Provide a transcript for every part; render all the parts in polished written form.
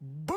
Boo!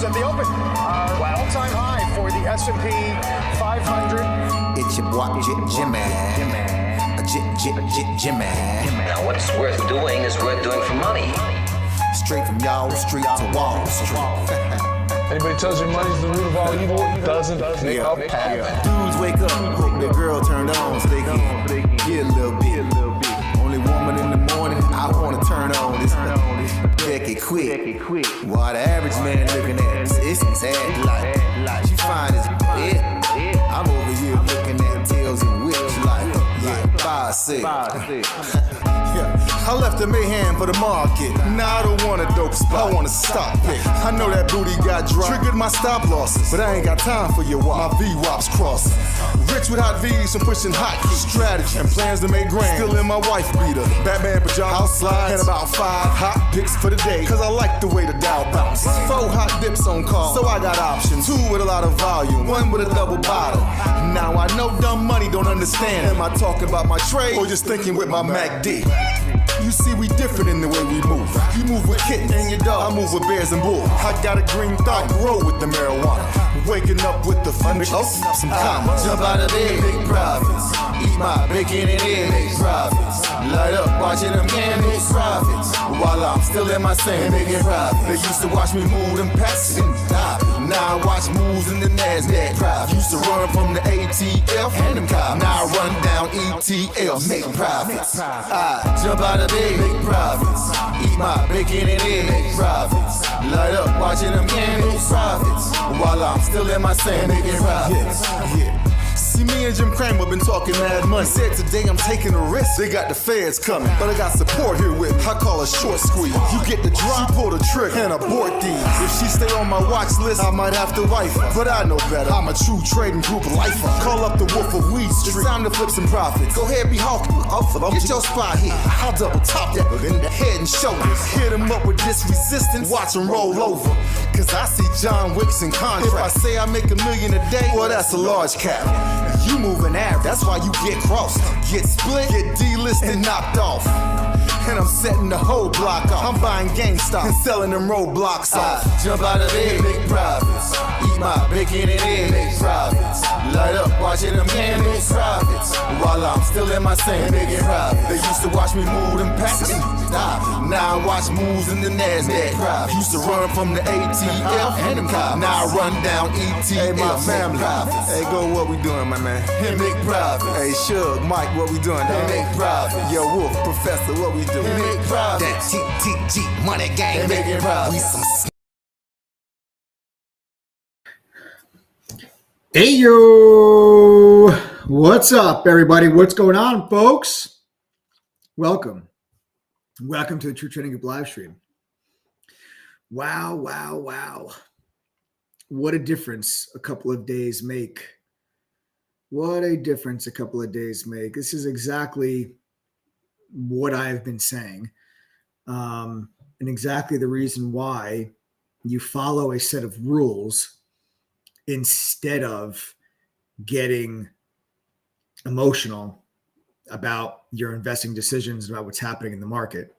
At the open, our all-time high for the S&P 500. It's your boy Jimmy. Jimmy. Now, what's worth doing is worth doing for money. Straight from y'all street to Wall Street. Anybody tells you money's the root of all evil, doesn't make up happen. Dudes wake up, hope their girl turned on so they can get a little bit. Only woman in the morning I wanna turn on this Becky quick. While the average man looking at this sad light. She fine as it. I'm over here looking at tails and whips like 5'6". I left the mayhem for the market. Now I don't want a dope spot, I want to stop it. I know that booty got dry, triggered my stop losses, but I ain't got time for your wop. My V-wops crossing. Rich with hot V's and pushing hot strategy and plans to make grand. Still in my wife beater, Batman pajamas, outside, and about 5 hot picks for the day. Cause I like the way the Dow bounces. 4 hot dips on call, so I got options. 2 with a lot of volume, 1 with a double bottle. Now I know dumb money don't understand. Am I talking about my trade or just thinking with my MACD? You see, we different in the way we move. You move with kittens and your dog, I move with bears and bulls. I got a green thumb, grow with the marijuana. Waking up with the fun, open up some commas. Jump out of bed, big profits. Eat my bacon and eggs, big profits. Light up, watching them candles, profits. While I'm still in my sand, making profits. They used to watch me move them packs and die. Now I watch moves in the NASDAQ. Profits. Used to run from the ATF and them cops. Now I run down ETLs, making profits. I jump out of bed, make profits. Eat my bacon and eggs, make profits. Light up, watching them candles, profits. While I'm still in my sand, making profits. See, me and Jim Cramer been talking mad money. Said today I'm taking a risk. They got the feds coming, but I got support here with me. I call a short squeeze. You get the drop, pull the trigger, and abort these. If she stay on my watch list, I might have to wife her. But I know better. I'm a true trading group lifer. Call up the Wolf of Weed Street. It's time to flip some profits. Go ahead, be hawking. Get your spot here. I'll double top that in the head and shoulders. Hit him up with this resistance. Watch him roll over. Cause I see John Wicks in contract. If I say I make $1 million a day, well, that's a large cap. You moving average, that's why you get crossed. Get split, get delisted, and knocked off. and I'm setting the whole block off. I'm buying GameStop and selling them roadblocks off. Jump out of bed, make profits. Eat my bacon and eggs, make profits. Light up, watching them cans, make profits. While I'm still in my sand, making profits. They used to watch me move them packs. Now I watch moves in the NASDAQ. Used to run from the ATF and the cop. Now I run down ETF. Hey, my family. Hey, go, what we doing, my man? And make profits. Hey, Suge, Mike, what we doing, dog? Make profits. Yo, Wolf, Professor, what we doing? Make profits. That TTG money gang, making profits. We some. Hey, yo, what's up, everybody? What's going on, folks? Welcome to the True Trading Group live stream. Wow. What a difference a couple of days make. What a difference a couple of days make. This is exactly what I've been saying, and exactly the reason why you follow a set of rules instead of getting emotional about your investing decisions, about what's happening in the market.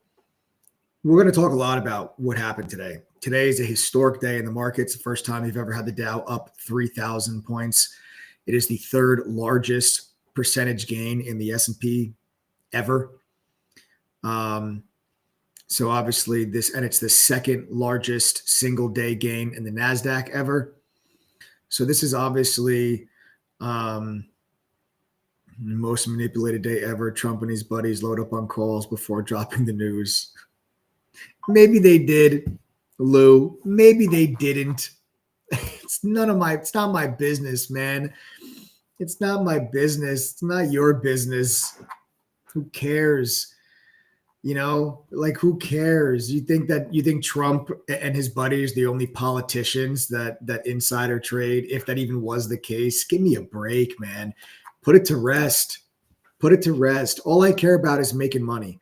We're going to talk a lot about what happened today. Today is a historic day in the market. It's the first time you've ever had the Dow up 3,000 points. It is the third largest percentage gain in the S&P ever. So obviously it's the second largest single day gain in the NASDAQ ever. So this is obviously the most manipulated day ever. Trump and his buddies load up on calls before dropping the news. Maybe they did, Lou. Maybe they didn't. It's not my business, man. It's not my business. It's not your business. Who cares? You know, like, who cares? You think Trump and his buddies are the only politicians that insider trade? If that even was the case, give me a break, man. Put it to rest. Put it to rest. All I care about is making money,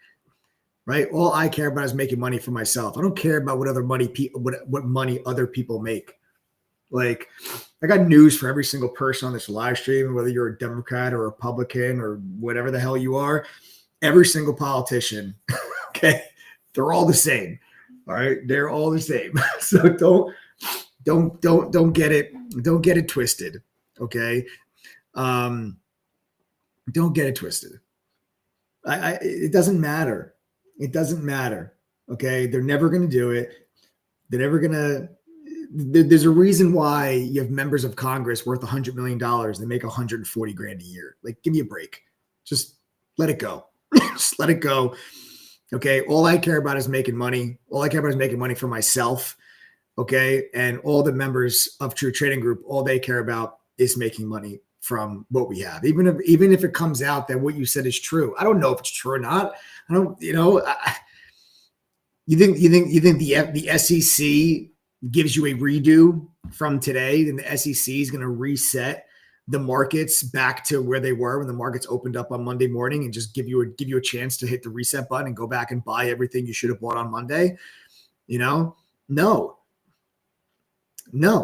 right? All I care about is making money for myself. I don't care about what money other people make. Like, I got news for every single person on this live stream, whether you're a Democrat or a Republican or whatever the hell you are. Every single politician, okay, they're all the same. All right, they're all the same. So don't get it twisted. Okay, don't get it twisted. It doesn't matter. It doesn't matter. Okay, they're never going to do it. They're never going to. There's a reason why you have members of Congress worth $100 million. They make $140,000 a year. Like, give me a break. Just let it go. Just let it go. Okay. All I care about is making money. All I care about is making money for myself. Okay. And all the members of True Trading Group, all they care about is making money from what we have. Even if it comes out that what you said is true. I don't know if it's true or not. I don't, you think the SEC gives you a redo from today, then the SEC is going to reset the markets back to where they were when the markets opened up on Monday morning and just give you a chance to hit the reset button and go back and buy everything you should have bought on Monday. You know, no,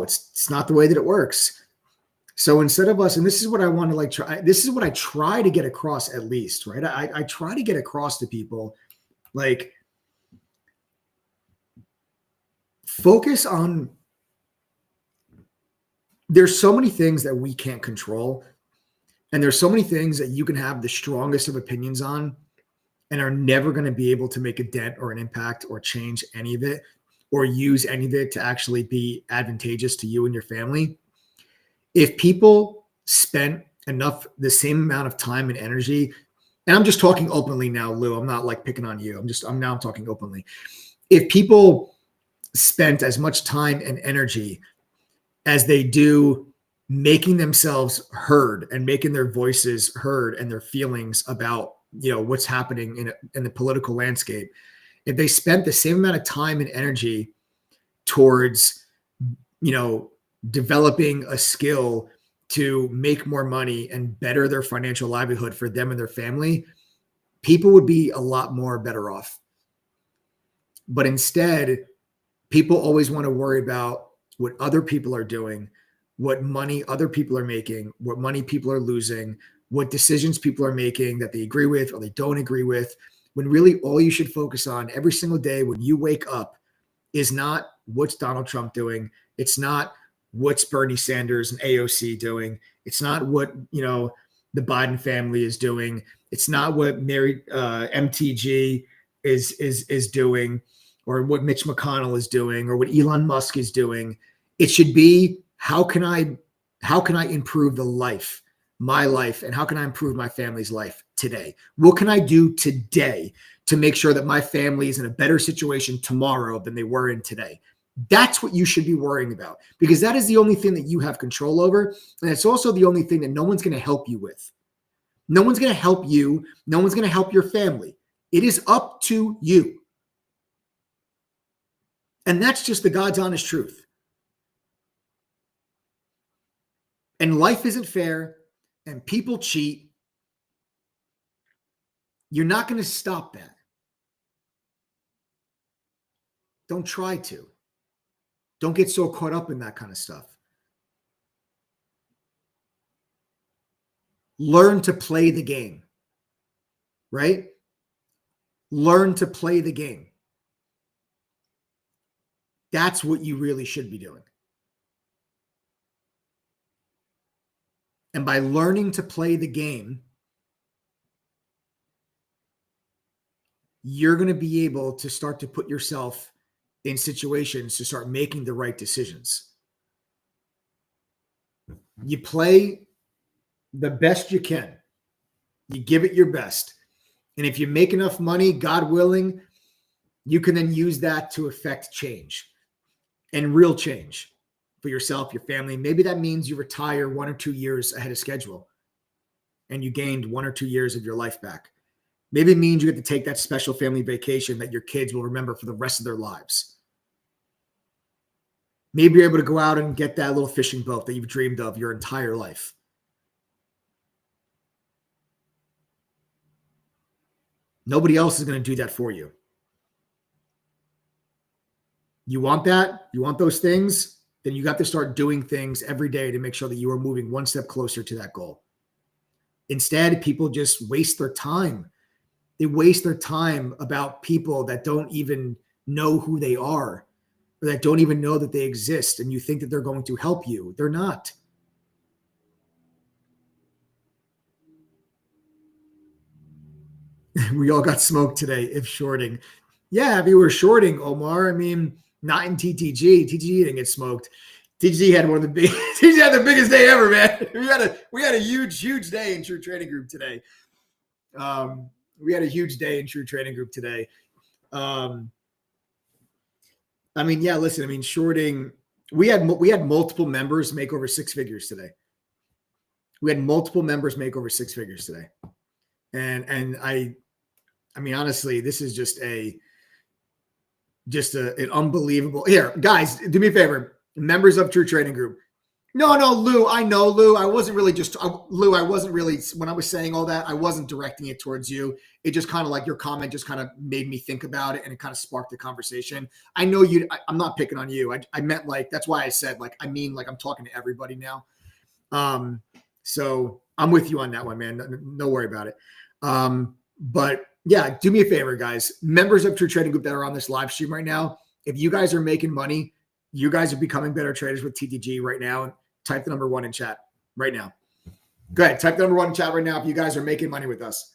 it's not the way that it works. So instead of us, and this is what I want to try. This is what I try to get across, at least, right? I try to get across to people, like, focus on. There's so many things that we can't control, and there's so many things that you can have the strongest of opinions on and are never going to be able to make a dent or an impact or change any of it or use any of it to actually be advantageous to you and your family. If people spent the same amount of time and energy, and I'm just talking openly now, Lou, I'm not like picking on you. I'm talking openly. If people spent as much time and energy as they do making themselves heard and making their voices heard and their feelings about, what's happening in the political landscape, if they spent the same amount of time and energy towards, developing a skill to make more money and better their financial livelihood for them and their family, people would be a lot more better off. But instead, people always want to worry about what other people are doing, what money other people are making, what money people are losing, what decisions people are making that they agree with or they don't agree with, when really all you should focus on every single day when you wake up is not what's Donald Trump doing. It's not what's Bernie Sanders and AOC doing. It's not what, the Biden family is doing. It's not what MTG is doing, or what Mitch McConnell is doing, or what Elon Musk is doing. It should be, how can I improve my life, and how can I improve my family's life today? What can I do today to make sure that my family is in a better situation tomorrow than they were in today? That's what you should be worrying about, because that is the only thing that you have control over. And it's also the only thing that no one's going to help you with. No one's going to help you. No one's going to help your family. It is up to you. And that's just the God's honest truth. And life isn't fair, and people cheat. You're not going to stop that. Don't try to. Don't get so caught up in that kind of stuff. Learn to play the game, right? Learn to play the game. That's what you really should be doing. And by learning to play the game, you're going to be able to start to put yourself in situations to start making the right decisions. You play the best you can. You give it your best. And if you make enough money, God willing, you can then use that to affect change, and real change for yourself, your family. Maybe that means you retire 1 or 2 years ahead of schedule and you gained 1 or 2 years of your life back. Maybe it means you get to take that special family vacation that your kids will remember for the rest of their lives. Maybe you're able to go out and get that little fishing boat that you've dreamed of your entire life. Nobody else is going to do that for you. You want that? You want those things? Then you got to start doing things every day to make sure that you are moving one step closer to that goal. Instead, people just waste their time. They waste their time about people that don't even know who they are, or that don't even know that they exist, and you think that they're going to help you. They're not. We all got smoked today if shorting. Yeah, if you were shorting, Omar, I mean, not in TTG. TTG didn't get smoked. TTG had one of the big. TTG had the biggest day ever, man. We had a huge day in True Trading Group today. We had a huge day in True Trading Group today. I mean, yeah. Listen, I mean, shorting. We had multiple members make over 6 figures today. We had multiple members make over 6 figures today, and I mean, honestly, this is just an unbelievable. Here, guys, do me a favor, members of True Trading Group. No, Lou, I know, Lou. I wasn't really when I was saying all that, I wasn't directing it towards you. It just kind of like your comment just kind of made me think about it, and it kind of sparked the conversation. I know I'm not picking on you. I meant like, that's why I said like, I mean, like I'm talking to everybody now. So I'm with you on that one, man. No worry about it. But yeah, do me a favor, guys. Members of True Trading Group that are on this live stream right now, if you guys are making money, you guys are becoming better traders with TTG right now. Type the number 1 in chat right now. Go ahead. Type the number 1 in chat right now if you guys are making money with us.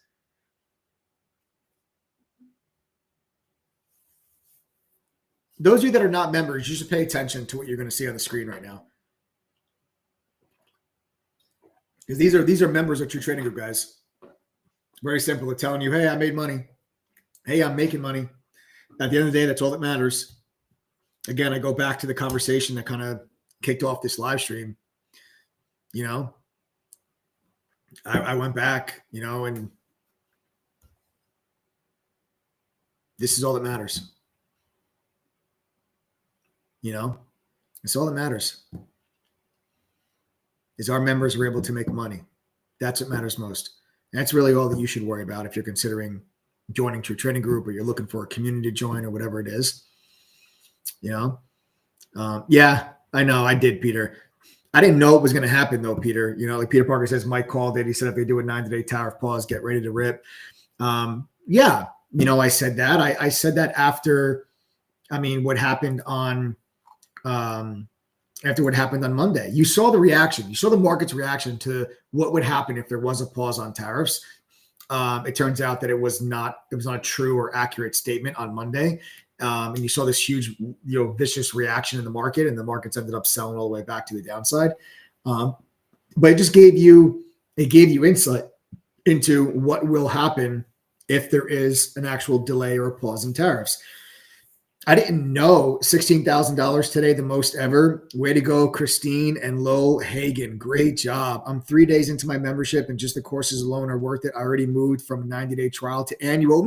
Those of you that are not members, you should pay attention to what you're going to see on the screen right now. Because these are members of True Trading Group, guys. Very simple. They're telling you, hey, I made money. Hey, I'm making money. At the end of the day, that's all that matters. Again, I go back to the conversation that kind of kicked off this live stream. You know, I went back, you know, and this is all that matters. You know, it's all that matters. Is our members are able to make money. That's what matters most. And that's really all that you should worry about if you're considering joining True Trading Group, or you're looking for a community to join, or whatever it is. You know, yeah, I know. I did, Peter. I didn't know it was going to happen, though, Peter. You know, like Peter Parker says, Mike called it. He said if they do a 90-day tariff pause, get ready to rip. Yeah, I said that. I said that after, what happened on after what happened on Monday. You saw the reaction. You saw the market's reaction to what would happen if there was a pause on tariffs. It turns out that it was not a true or accurate statement on Monday. And you saw this huge, vicious reaction in the market, and the markets ended up selling all the way back to the downside. But it just gave you insight into what will happen if there is an actual delay or a pause in tariffs. I didn't know $16,000 today, the most ever. Way to go, Christine and Lowell Hagen. Great job. I'm 3 days into my membership, and just the courses alone are worth it. I already moved from a 90-day trial to annual.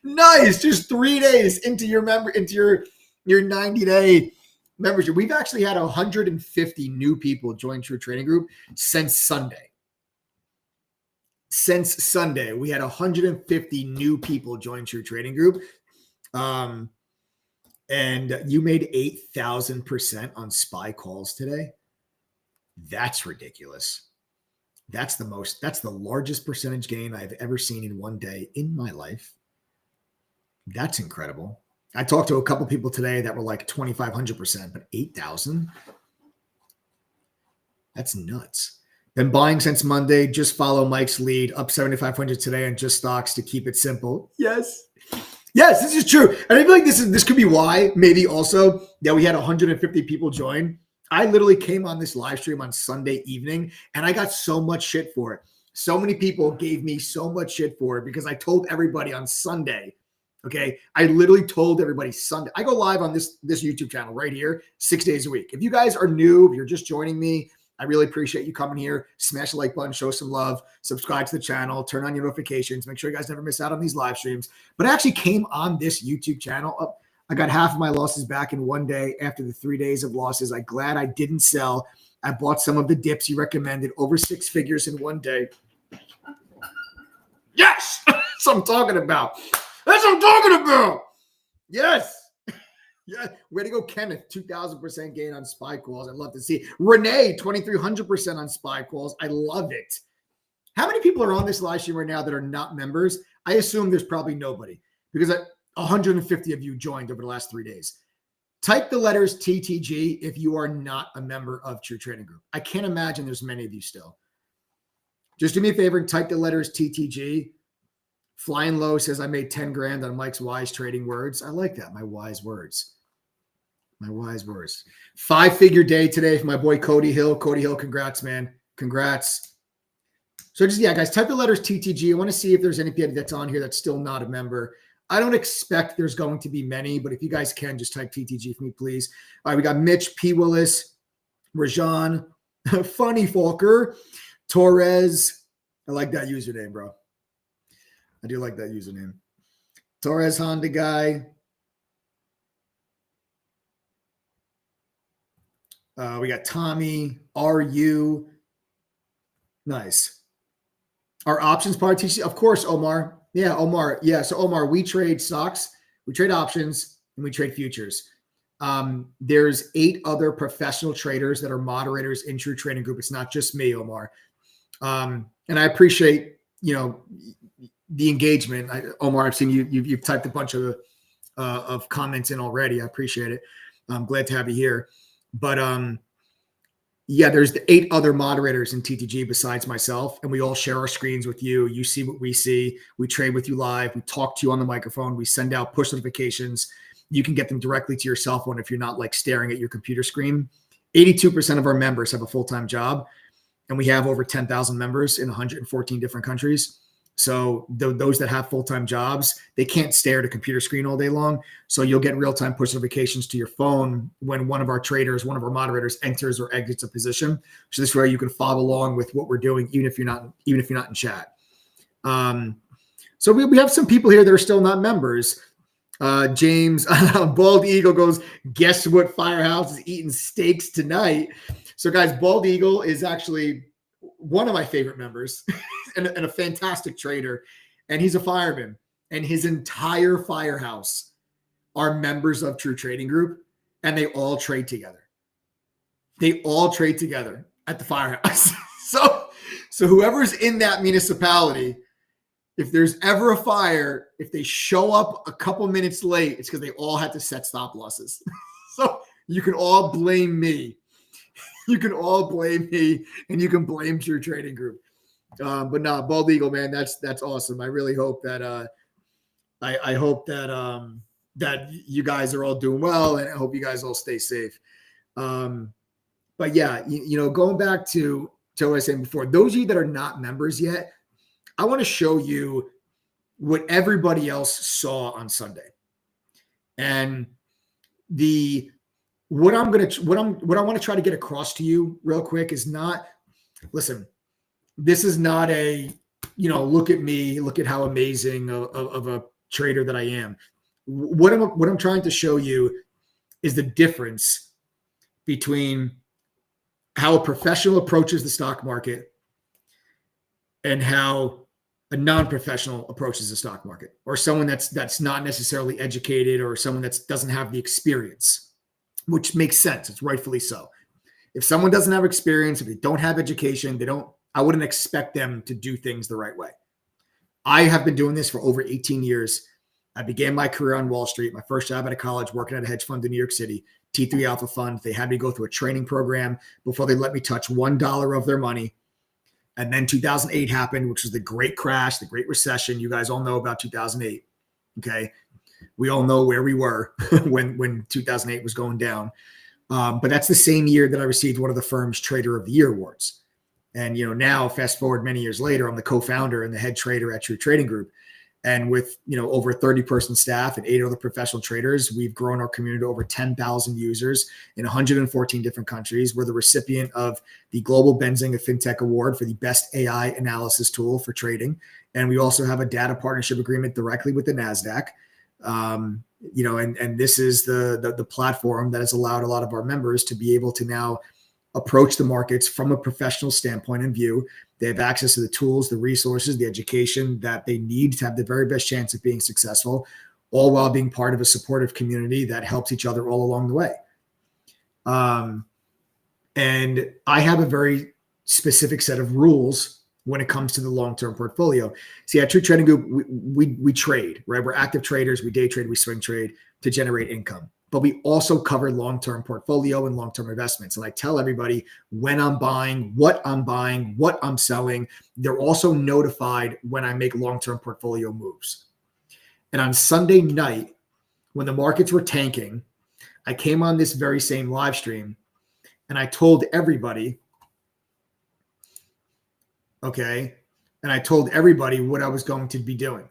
Nice. Just 3 days into your 90-day membership. We've actually had 150 new people join True Trading Group since Sunday. Since Sunday, we had 150 new people join True Trading Group. And you made 8,000% on SPY calls today. That's ridiculous. That's the largest percentage gain I've ever seen in one day in my life. That's incredible. I talked to a couple people today that were like 2,500%, but 8,000? That's nuts. Been buying since Monday. Just follow Mike's lead. Up 7,500 today on just stocks to keep it simple. Yes. Yes, this is true. And I feel like this could be why maybe also that we had 150 people join. I literally came on this live stream on Sunday evening, and I got so much shit for it. So many people gave me so much shit for it because I told everybody on Sunday. Okay. I literally told everybody Sunday. I go live on this YouTube channel right here 6 days a week. If you guys are new, if you're just joining me, I really appreciate you coming here. Smash the like button, show some love, subscribe to the channel, turn on your notifications, make sure you guys never miss out on these live streams. But I actually came on this YouTube channel. I got half of my losses back in one day after the 3 days of losses. I'm glad I didn't sell. I bought some of the dips you recommended, over 6 figures in one day. Yes! That's what I'm talking about. That's what I'm talking about. Yes. Yeah, way to go, Kenneth. 2,000% gain on SPY calls. I'd love to see. Renee, 2,300% on SPY calls. I love it. How many people are on this live stream right now that are not members? I assume there's probably nobody because 150 of you joined over the last 3 days. Type the letters TTG if you are not a member of True Trading Group. I can't imagine there's many of you still. Just do me a favor and type the letters TTG. Flying Low says I made 10 grand on Mike's wise trading words. I like that. My wise words. My wise words. 5-figure day today for my boy Cody Hill. Cody Hill, congrats, man. Congrats. So just, guys, type the letters TTG. I want to see if there's anybody that's on here that's still not a member. I don't expect there's going to be many, but if you guys can, just type TTG for me, please. All right, we got Mitch, P. Willis, Rajan, Funny Falker, Torres. I like that username, bro. I do like that username. Torres Honda guy. We got Tommy, RU. Nice. Our options part, TC. Of course, Omar. Yeah, Omar. Yeah, so Omar, we trade stocks, we trade options, and we trade futures. There's 8 other professional traders that are moderators in True Trading Group. It's not just me, Omar. And I appreciate, the engagement. Omar, I've seen you've typed a bunch of comments in already. I appreciate it. I'm glad to have you here. But there's the 8 other moderators in TTG besides myself, and we all share our screens with you. You see what we see. We trade with you live. We talk to you on the microphone. We send out push notifications. You can get them directly to your cell phone if you're not like staring at your computer screen. 82% of our members have a full-time job, and we have over 10,000 members in 114 different countries. So those that have full-time jobs, they can't stare at a computer screen all day long. So you'll get real-time push notifications to your phone when one of our traders, one of our moderators enters or exits a position. So this way you can follow along with what we're doing, even if you're not in chat. So we have some people here that are still not members. James, Bald Eagle goes, guess what Firehouse is eating steaks tonight? So guys, Bald Eagle is actually one of my favorite members and a fantastic trader. And he's a fireman, and his entire Firehouse are members of True Trading Group, and they all trade together. They all trade together at the Firehouse. So whoever's in that municipality, if there's ever a fire, if they show up a couple minutes late, it's because they all had to set stop losses. So you can all blame me. You can all blame me, and you can blame True Trading Group. But no, Bald Eagle, man, that's awesome. I really hope that I hope that that you guys are all doing well, and I hope you guys all stay safe. But yeah, going back to what I was saying before, those of you that are not members yet, I want to show you what everybody else saw on Sunday. And what I want to try to get across to you real quick is not, listen, this is not a, look at me, look at how amazing of a trader that I am. What I'm trying to show you is the difference between how a professional approaches the stock market and how a non-professional approaches the stock market, or someone that's not necessarily educated, or someone that doesn't have the experience, which makes sense. It's rightfully so. If someone doesn't have experience, if they don't have education, I wouldn't expect them to do things the right way. I have been doing this for over 18 years. I began my career on Wall Street. My first job out of college, working at a hedge fund in New York City, T3 Alpha Fund. They had me go through a training program before they let me touch $1 of their money. And then 2008 happened, which was the great crash, the great recession. You guys all know about 2008. Okay. We all know where we were when 2008 was going down. But that's the same year that I received one of the firm's Trader of the Year awards. And, now fast forward many years later, I'm the co-founder and the head trader at True Trading Group. And with, over 30-person staff and 8 other professional traders, we've grown our community to over 10,000 users in 114 different countries. We're the recipient of the Global Benzing of FinTech Award for the best AI analysis tool for trading. And we also have a data partnership agreement directly with the NASDAQ. And this is the platform that has allowed a lot of our members to be able to now approach the markets from a professional standpoint and view. They have access to the tools, the resources, the education that they need to have the very best chance of being successful, all while being part of a supportive community that helps each other all along the way. And I have a very specific set of rules when it comes to the long-term portfolio. See, at True Trading Group, we trade, right? We're active traders. We day trade, we swing trade to generate income. But we also cover long-term portfolio and long-term investments. And I tell everybody when I'm buying, what I'm selling. They're also notified when I make long-term portfolio moves. And on Sunday night, when the markets were tanking, I came on this very same live stream and I told everybody, okay, and I told everybody what I was going to be doing.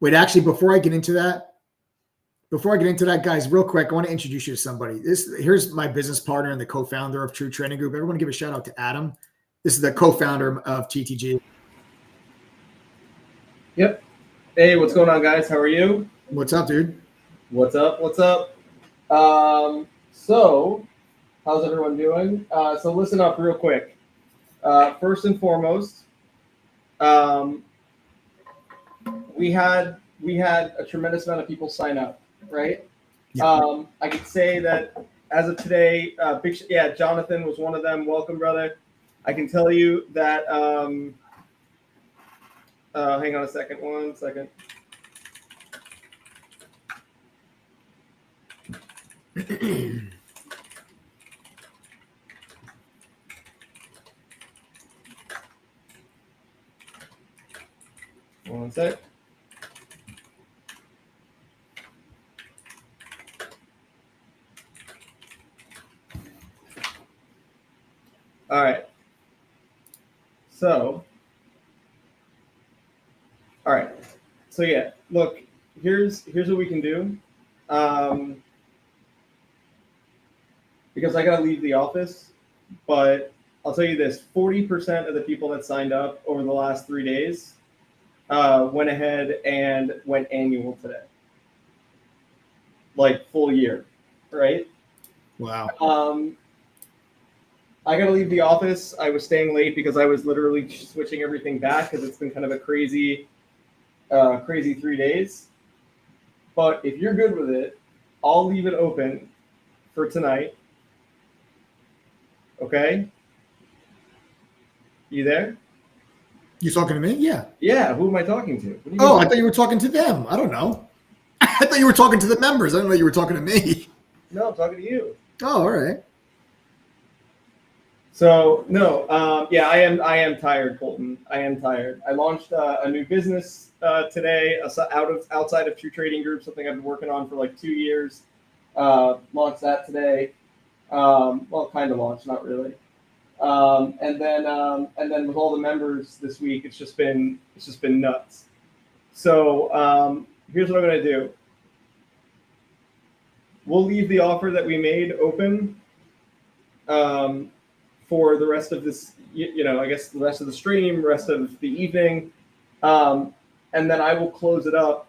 Wait, actually, before I get into that, guys, real quick, I want to introduce you to somebody. Here's my business partner and the co-founder of True Trading Group. Everyone give a shout out to Adam. This is the co-founder of TTG. Yep. Hey, what's going on, guys? How are you? What's up, dude? What's up? So how's everyone doing? So listen up real quick. First and foremost, we had a tremendous amount of people sign up, right? Yeah. I could say that as of today, Jonathan was one of them. Welcome, brother. I can tell you that, hang on one second. One sec. All right. So yeah, look, here's what we can do. Because I gotta leave the office, but I'll tell you this: 40% of the people that signed up over the last 3 days went ahead and went annual today, like full year, right? Wow. I got to leave the office. I was staying late because I was literally switching everything back because it's been kind of a crazy 3 days. But if you're good with it, I'll leave it open for tonight. Okay? You there? You talking to me? Yeah. Yeah. Who am I talking to? What do you Oh, mean? I thought you were talking to them. I don't know. I thought you were talking to the members. I didn't know you were talking to me. No, I'm talking to you. Oh, all right. So no, yeah, I am tired, Colton. I am tired. I launched a new business today, outside of True Trading Group, something I've been working on for like 2 years. Launched that today. Well, kind of launched, not really. And then with all the members this week, it's just been nuts. So here's what I'm gonna do. We'll leave the offer that we made open for the rest of this, I guess the rest of the stream, rest of the evening. And then I will close it up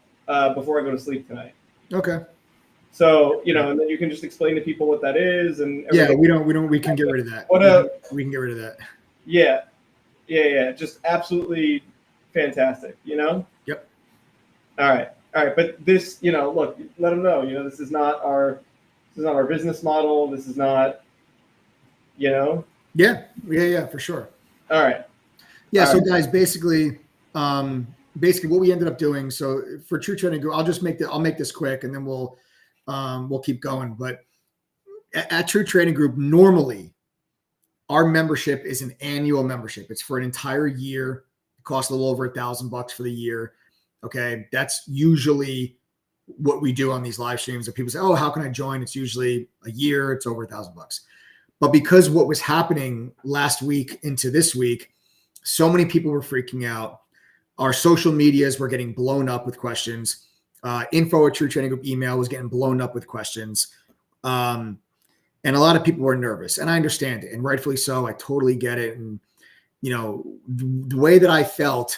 before I go to sleep tonight. Okay. So, and then you can just explain to people what that is and everything. Yeah, we can get rid of that. We can get rid of that. Yeah. Just absolutely fantastic, Yep. All right. But this, look, let them know, this is not our business model. This is not, Yeah, for sure. All right. Yeah. All So right. guys, basically what we ended up doing. So for True Trading Group, I'll make this quick and then we'll keep going. But at True Trading Group, normally our membership is an annual membership. It's for an entire year. It costs a little over $1,000 for the year. Okay. That's usually what we do on these live streams. If people say, oh, how can I join? It's usually a year. It's over $1,000. But because what was happening last week into this week, so many people were freaking out. Our social medias were getting blown up with questions. Info at True Trading Group email was getting blown up with questions. And a lot of people were nervous. And I understand it. And rightfully so. I totally get it. And, the way that I felt,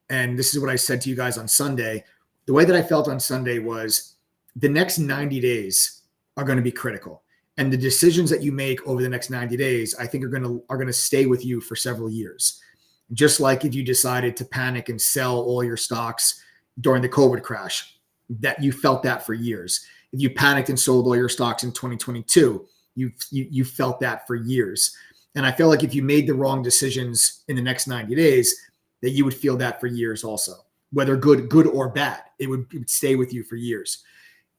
and this is what I said to you guys on Sunday, the way that I felt on Sunday was the next 90 days are going to be critical. And the decisions that you make over the next 90 days, I think are going to stay with you for several years. Just like if you decided to panic and sell all your stocks during the COVID crash, that you felt that for years. If you panicked and sold all your stocks in 2022, you felt that for years. And I feel like if you made the wrong decisions in the next 90 days, that you would feel that for years also, whether good or bad, it would stay with you for years.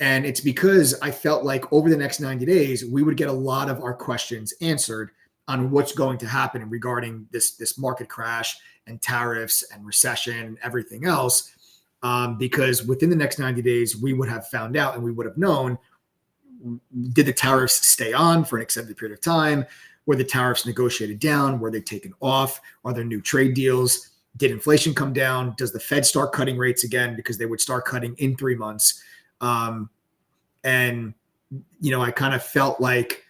And it's because I felt like over the next 90 days, we would get a lot of our questions answered on what's going to happen regarding this market crash and tariffs and recession and everything else. Because within the next 90 days, we would have found out and we would have known, did the tariffs stay on for an extended period of time? Were the tariffs negotiated down? Were they taken off? Are there new trade deals? Did inflation come down? Does the Fed start cutting rates again? Because they would start cutting in 3 months. And I kind of felt like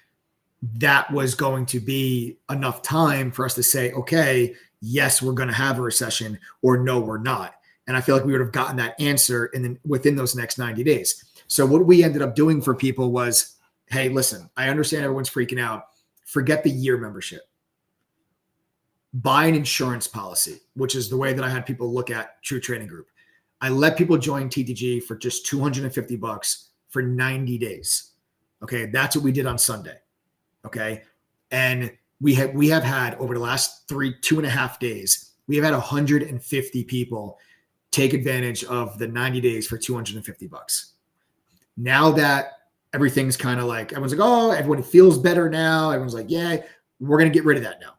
that was going to be enough time for us to say, okay, yes, we're going to have a recession, or no, we're not. And I feel like we would have gotten that answer within those next 90 days. So what we ended up doing for people was, hey, listen, I understand everyone's freaking out. Forget the year membership. Buy an insurance policy, which is the way that I had people look at True Trading Group. I let people join TTG for just $250 for 90 days. Okay. That's what we did on Sunday. Okay. And we have had over the last 2.5 days, we have had 150 people take advantage of the 90 days for $250. Now that everything's kind of like, everyone's like, oh, everyone feels better now. Everyone's like, yeah, we're going to get rid of that now.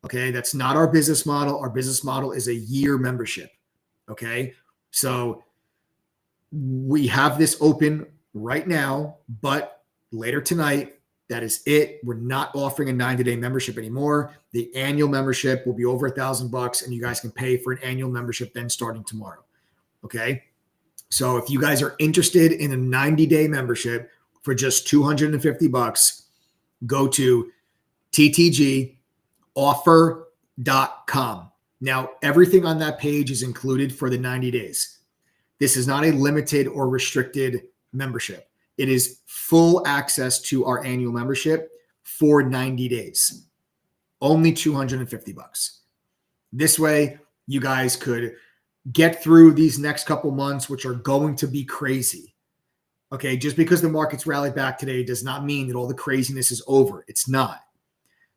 Okay. That's not our business model. Our business model is a year membership. Okay. So we have this open right now, but later tonight, that is it. We're not offering a 90-day membership anymore. The annual membership will be over $1,000, and you guys can pay for an annual membership then starting tomorrow. Okay. So if you guys are interested in a 90-day membership for just $250, go to ttgoffer.com. Now, everything on that page is included for the 90 days. This is not a limited or restricted membership. It is full access to our annual membership for 90 days. Only $250. This way, you guys could get through these next couple months, which are going to be crazy. Okay, just because the markets rallied back today does not mean that all the craziness is over. It's not.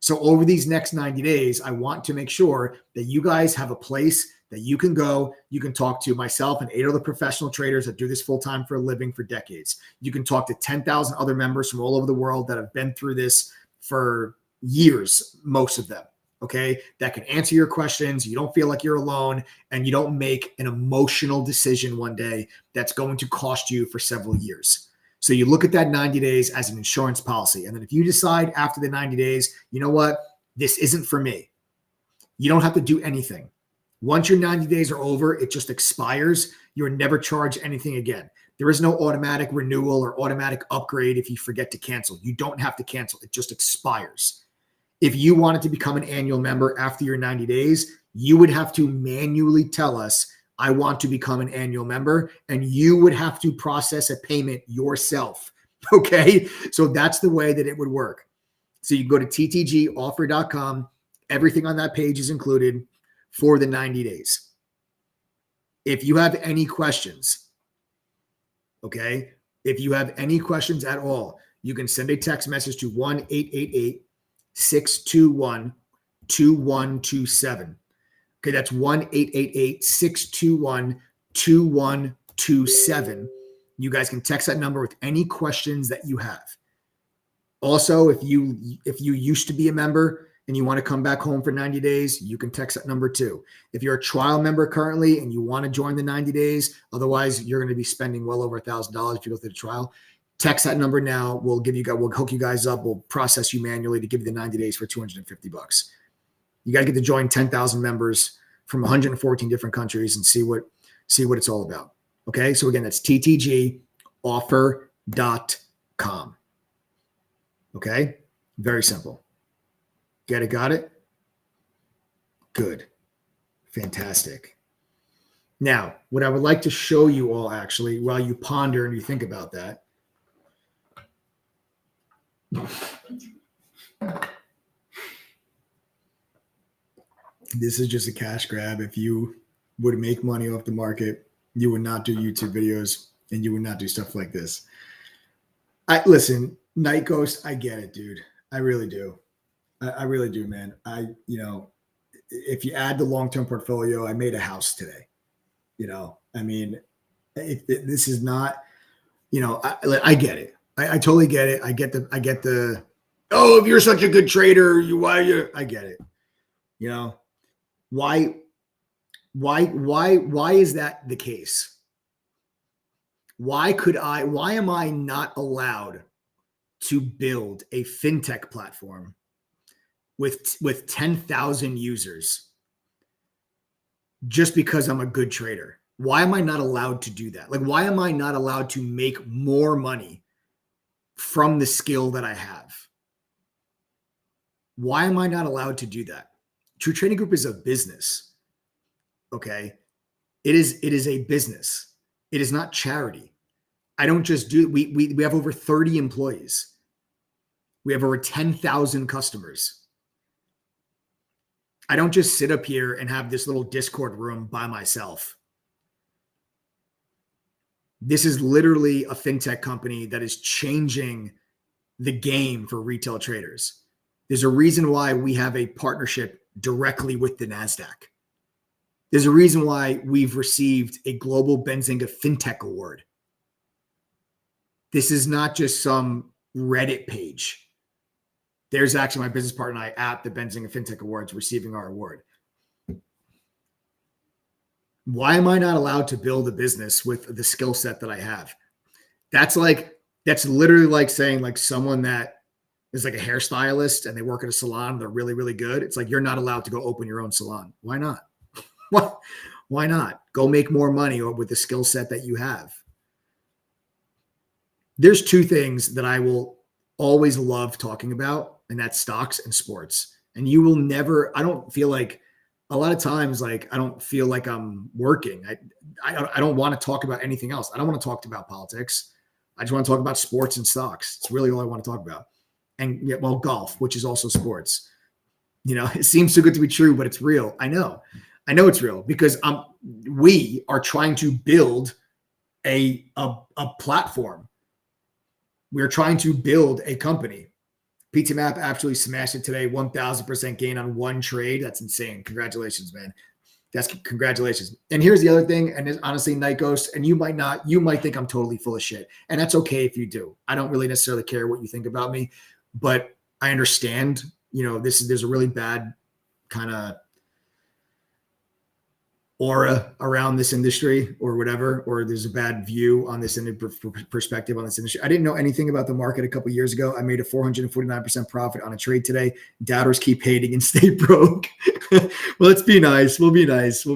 So over these next 90 days, I want to make sure that you guys have a place that you can go. You can talk to myself and 8 other professional traders that do this full-time for a living for decades. You can talk to 10,000 other members from all over the world that have been through this for years, most of them, okay, that can answer your questions. You don't feel like you're alone, and you don't make an emotional decision one day that's going to cost you for several years. So you look at that 90 days as an insurance policy. And then if you decide after the 90 days, you know what, this isn't for me, you don't have to do anything. Once your 90 days are over, it just expires. You're never charged anything again. There is no automatic renewal or automatic upgrade if you forget to cancel. You don't have to cancel. It just expires. If you wanted to become an annual member after your 90 days, you would have to manually tell us, I want to become an annual member, and you would have to process a payment yourself. Okay. So that's the way that it would work. So you go to ttgoffer.com. Everything on that page is included for the 90 days. If you have any questions, okay, if you have any questions at all, you can send a text message to 1-888-621-2127. Okay, that's 1-888-621-2127. You guys can text that number with any questions that you have. Also, if you used to be a member and you want to come back home for 90 days, you can text that number too. If you're a trial member currently and you want to join the 90 days, otherwise you're going to be spending well over $1,000 if you go through the trial, text that number now. We'll hook you guys up. We'll process you manually to give you the 90 days for $250. You got to get to join 10,000 members from 114 different countries and see what it's all about. Okay. So again, that's ttgoffer.com. Okay. Very simple. Get it? Got it? Good. Fantastic. Now, what I would like to show you all actually, while you ponder and you think about that, this is just a cash grab. If you would make money off the market, you would not do YouTube videos and you would not do stuff like this. Listen, Night Ghost, I get it, dude. I really do. I really do, man. If you add the long-term portfolio, I made a house today. This is not, I get it. I totally get it. I get the, oh, if you're such a good trader, I get it. Why is that the case? Why am I not allowed to build a fintech platform with 10,000 users just because I'm a good trader? Why am I not allowed to do that? Like, why am I not allowed to make more money from the skill that I have? Why am I not allowed to do that? True Trading Group is a business. Okay. It is a business. It is not charity. I don't just do, we have over 30 employees. We have over 10,000 customers. I don't just sit up here and have this little Discord room by myself. This is literally a fintech company that is changing the game for retail traders. There's a reason why we have a partnership directly with the NASDAQ. There's a reason why we've received a Global Benzinga FinTech Award. This is not just some Reddit page. There's actually my business partner and I at the Benzinga FinTech Awards receiving our award. Why am I not allowed to build a business with the skill set that I have? That's literally like saying like someone that is like a hairstylist and they work at a salon, they're really, really good. It's like, you're not allowed to go open your own salon. Why not? Why not? Go make more money with the skill set that you have. There's two things that I will always love talking about, and that's stocks and sports. And you will never, I don't feel like a lot of times, like, I don't feel like I'm working. I don't want to talk about anything else. I don't want to talk about politics. I just want to talk about sports and stocks. It's really all I want to talk about. And yeah, well, golf, which is also sports. It seems too good to be true, but it's real. I know it's real because we are trying to build a platform. We're trying to build a company. PT Map absolutely smashed it today. 1,000% gain on one trade. That's insane. Congratulations, man. That's congratulations. And here's the other thing. And it's honestly, Night Ghost, and you might think I'm totally full of shit. And that's okay if you do. I don't really necessarily care what you think about me, but I understand, there's a really bad kind of aura around this industry or whatever, or there's a bad view on this perspective on this industry. I didn't know anything about the market a couple of years ago. I made a 449% profit on a trade today. Doubters keep hating and stay broke. Well, let's be nice. We'll be nice.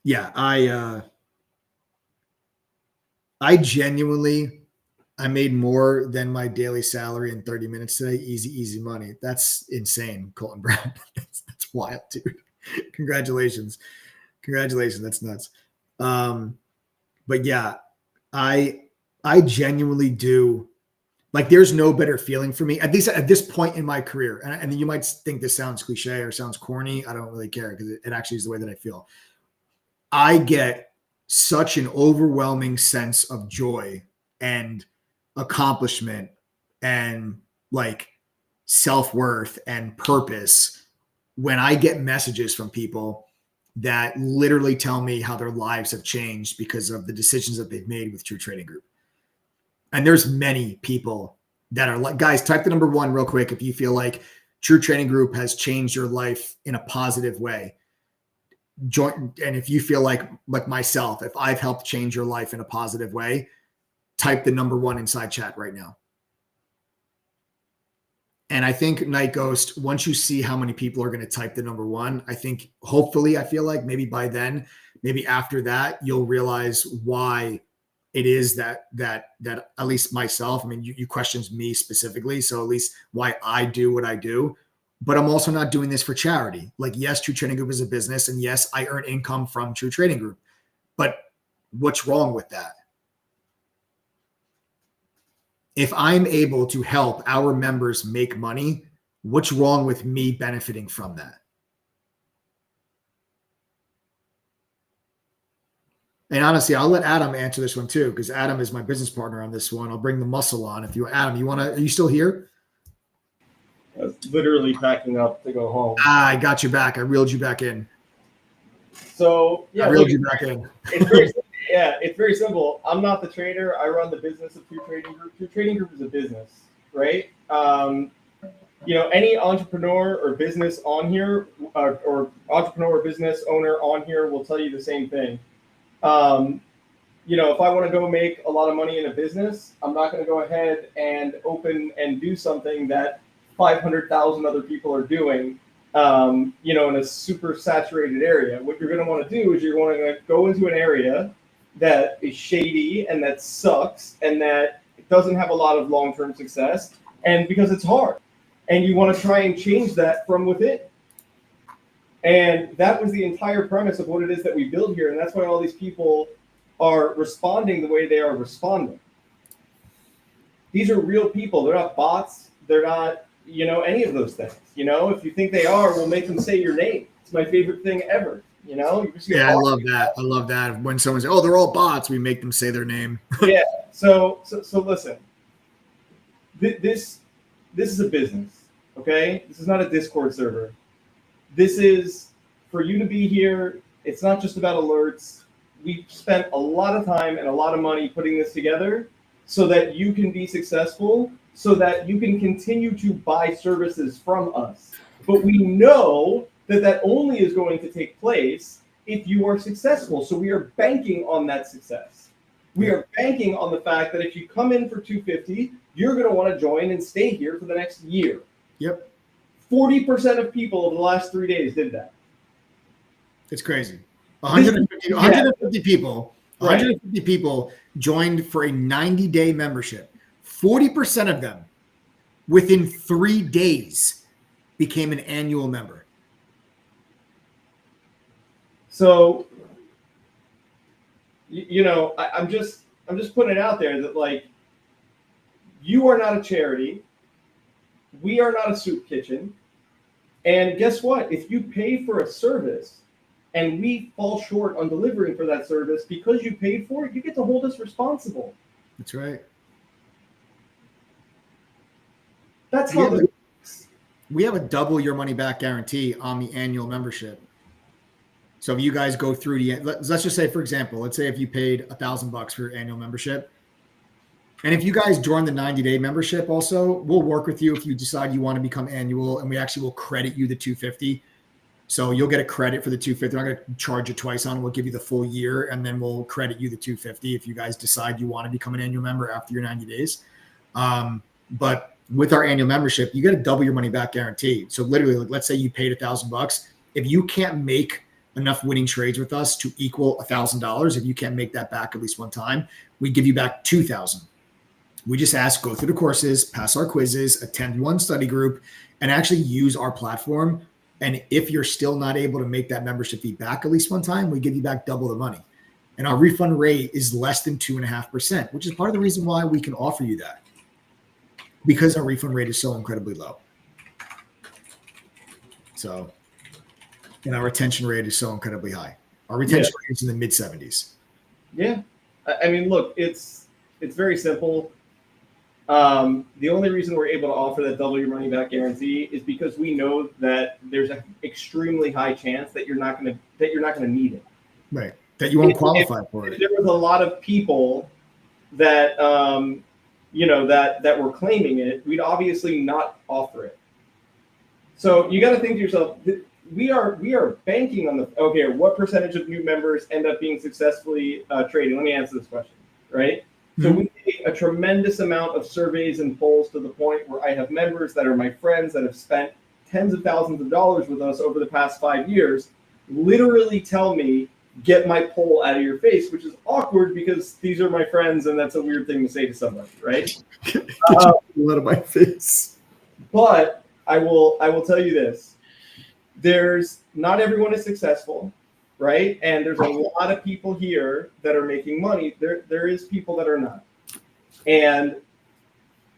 Yeah, I genuinely, I made more than my daily salary in 30 minutes today. Easy money. That's insane, Colton Brown. That's wild, dude. Congratulations. That's nuts. But yeah, I genuinely do. Like, there's no better feeling for me, at least at this point in my career. And you might think this sounds cliche or sounds corny. I don't really care because it actually is the way that I feel. I get such an overwhelming sense of joy and accomplishment and like self-worth and purpose when I get messages from people that literally tell me how their lives have changed because of the decisions that they've made with True Trading Group. And there's many people that are like, guys, type the number 1 real quick if you feel like True Trading Group has changed your life in a positive way. Join, and if you feel like myself, if I've helped change your life in a positive way, type the number 1 inside chat right now. And I think, Night Ghost, once you see how many people are going to type the number 1, I think hopefully, I feel like maybe by then, maybe after that, you'll realize why it is that at least myself, I mean, you questions me specifically. So at least why I do what I do, but I'm also not doing this for charity. Like, yes, True Trading Group is a business, and yes, I earn income from True Trading Group, but what's wrong with that? If I'm able to help our members make money, what's wrong with me benefiting from that? And honestly, I'll let Adam answer this one too, because Adam is my business partner on this one. I'll bring the muscle on. If you, Adam, are you still here? I was literally packing up to go home. I got you back. I reeled you back in. So yeah, I reeled you back in. It's very simple. I'm not the trader. I run the business of True Trading Group. True Trading Group is a business, right? Any entrepreneur or business on here, or entrepreneur or business owner on here will tell you the same thing. If I want to go make a lot of money in a business, I'm not going to go ahead and open and do something that 500,000 other people are doing, in a super saturated area. What you're going to want to do is you're going to go into an area that is shady and that sucks and that doesn't have a lot of long-term success, and because it's hard, and you want to try and change that from within. And that was the entire premise of what it is that we build here, and that's why all these people are responding the way they are responding. These are real people. They're not bots. They're not, any of those things. If you think they are, we'll make them say your name. It's my favorite thing ever. I love that. I love that. When someone says, "Oh, they're all bots," we make them say their name. Yeah. So listen. This is a business, okay? This is not a Discord server. This is for you to be here. It's not just about alerts. We spent a lot of time and a lot of money putting this together so that you can be successful, so that you can continue to buy services from us. But we know that only is going to take place if you are successful. So we are banking on that success. We are banking on the fact that if you come in for $250, you're going to want to join and stay here for the next year. Yep. 40% of people over the last 3 days did that. It's crazy. 150 people. 150 people joined for a 90-day membership. 40% of them, within 3 days, became an annual member. So, I'm just putting it out there that, like, you are not a charity. We are not a soup kitchen. And guess what? If you pay for a service, and we fall short on delivering for that service, because you paid for it, you get to hold us responsible. That's right. That's how We have a double your money back guarantee on the annual membership. So if you guys go through let's just say, for example, let's say if you paid $1,000 for your annual membership, and if you guys join the 90-day membership also, we'll work with you if you decide you want to become annual, and we actually will credit you the $250. So you'll get a credit for the $250. I'm going to charge you twice on it. We'll give you the full year, and then we'll credit you the $250 if you guys decide you want to become an annual member after your 90 days. But with our annual membership, you get a double your money back guarantee. So literally, let's say you paid $1,000. If you can't make enough winning trades with us to equal $1,000, if you can't make that back at least one time, we give you back $2,000. We just ask, go through the courses, pass our quizzes, attend one study group, and actually use our platform. And if you're still not able to make that membership fee back at least one time, we give you back double the money. And our refund rate is less than 2.5%, which is part of the reason why we can offer you that, because our refund rate is so incredibly low. So, and our retention rate is so incredibly high. Our retention rate is in the mid 70s. Yeah. I mean, look, it's very simple. The only reason we're able to offer that double your money back guarantee is because we know that there's an extremely high chance that you're not going to need it. Right. That you won't qualify for it. If there was a lot of people that that were claiming it, we'd obviously not offer it. So you got to think to yourself, we are banking on what percentage of new members end up being successfully trading? Let me answer this question, right? So we take a tremendous amount of surveys and polls to the point where I have members that are my friends that have spent tens of thousands of dollars with us over the past 5 years, literally tell me, get my poll out of your face, which is awkward because these are my friends and that's a weird thing to say to somebody, right? Get your poll out of my face. But I will tell you this. Not everyone is successful. Right? And there's a lot of people here that are making money. There is people that are not. And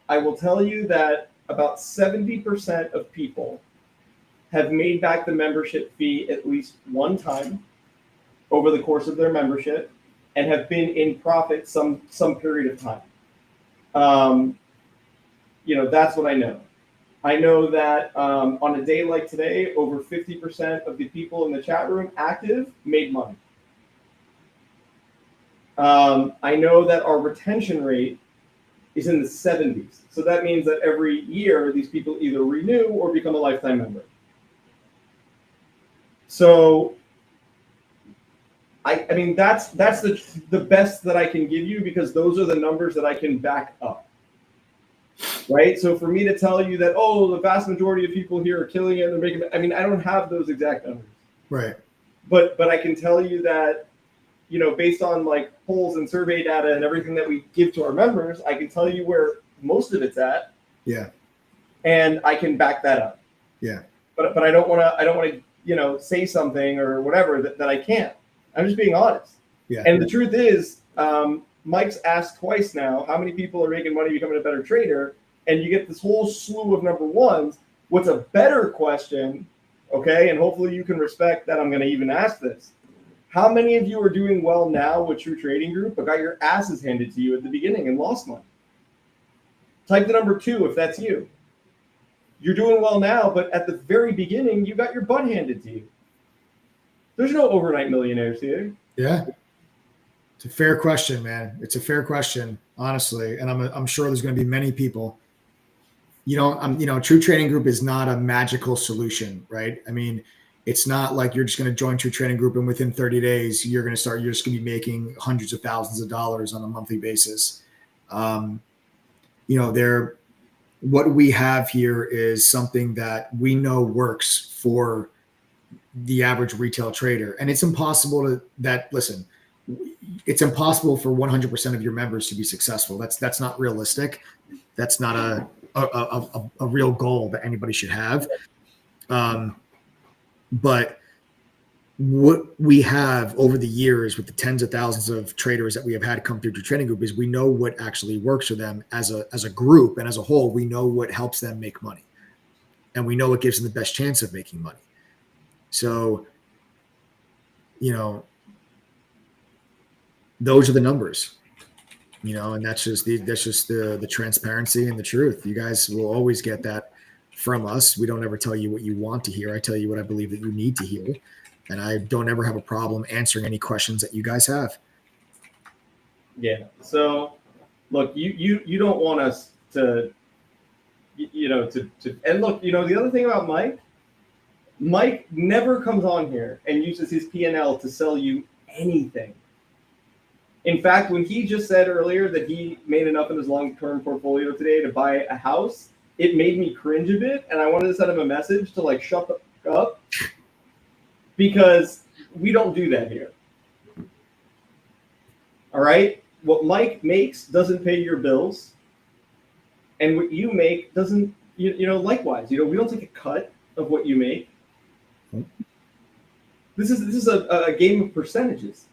I will tell you that about 70% of people have made back the membership fee at least one time over the course of their membership and have been in profit some period of time. That's what I know. I know that on a day like today, over 50% of the people in the chat room active made money. I know that our retention rate is in the 70s. So that means that every year, these people either renew or become a lifetime member. So, I mean, that's the best that I can give you, because those are the numbers that I can back up. Right. So for me to tell you that, the vast majority of people here are killing it and they're making, I mean, I don't have those exact numbers. Right. But I can tell you that, based on like polls and survey data and everything that we give to our members, I can tell you where most of it's at. Yeah. And I can back that up. Yeah. But I don't want to, say something or whatever that I can't. I'm just being honest. Yeah. And the truth is, Mike's asked twice now, how many people are making money becoming a better trader? And you get this whole slew of number ones. What's a better question, okay, and hopefully you can respect that I'm going to even ask this. How many of you are doing well now with True Trading Group but got your asses handed to you at the beginning and lost money? Type the number 2 if that's you. You're doing well now, but at the very beginning, you got your butt handed to you. There's no overnight millionaires here. Yeah. It's a fair question, man. It's a fair question, honestly. And I'm sure there's going to be many people. True Trading Group is not a magical solution, right? I mean, it's not like you're just going to join True Trading Group and within 30 days, you're just going to be making hundreds of thousands of dollars on a monthly basis. What we have here is something that we know works for the average retail trader. And it's impossible it's impossible for 100% of your members to be successful. That's not realistic. That's not a real goal that anybody should have. But what we have over the years with the tens of thousands of traders that we have had come through True Trading Group is we know what actually works for them as a group and as a whole. We know what helps them make money, and we know what gives them the best chance of making money. So those are the numbers, and that's just the transparency and the truth. You guys will always get that from us. We don't ever tell you what you want to hear. I tell you what I believe that you need to hear. And I don't ever have a problem answering any questions that you guys have. Yeah. So look, you don't want us to, and look, the other thing about Mike never comes on here and uses his P&L to sell you anything. In fact, when he just said earlier that he made enough in his long-term portfolio today to buy a house, it made me cringe a bit, and I wanted to send him a message to shut the fuck up, because we don't do that here. All right? What Mike makes doesn't pay your bills, and what you make doesn't, likewise. We don't take a cut of what you make. This is a game of percentages.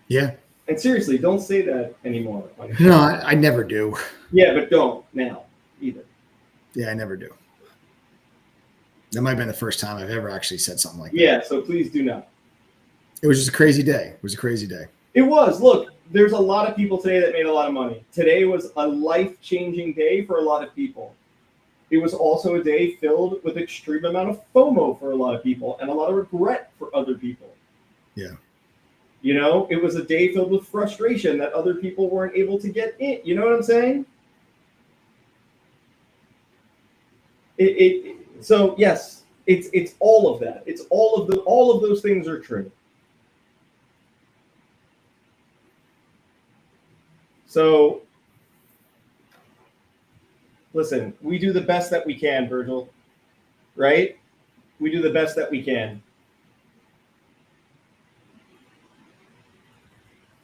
Yeah. And seriously, don't say that anymore. No, I never do. Yeah, but don't now either. Yeah, I never do. That might have been the first time I've ever actually said something like that. Yeah, so please do not. It was just a crazy day. It was a crazy day. It was. Look, there's a lot of people today that made a lot of money. Today was a life-changing day for a lot of people. It was also a day filled with extreme amount of FOMO for a lot of people and a lot of regret for other people. Yeah. It was a day filled with frustration that other people weren't able to get in. You know what I'm saying? So yes, it's all of that. It's all of those things are true. So listen, we do the best that we can, Virgil. Right? We do the best that we can.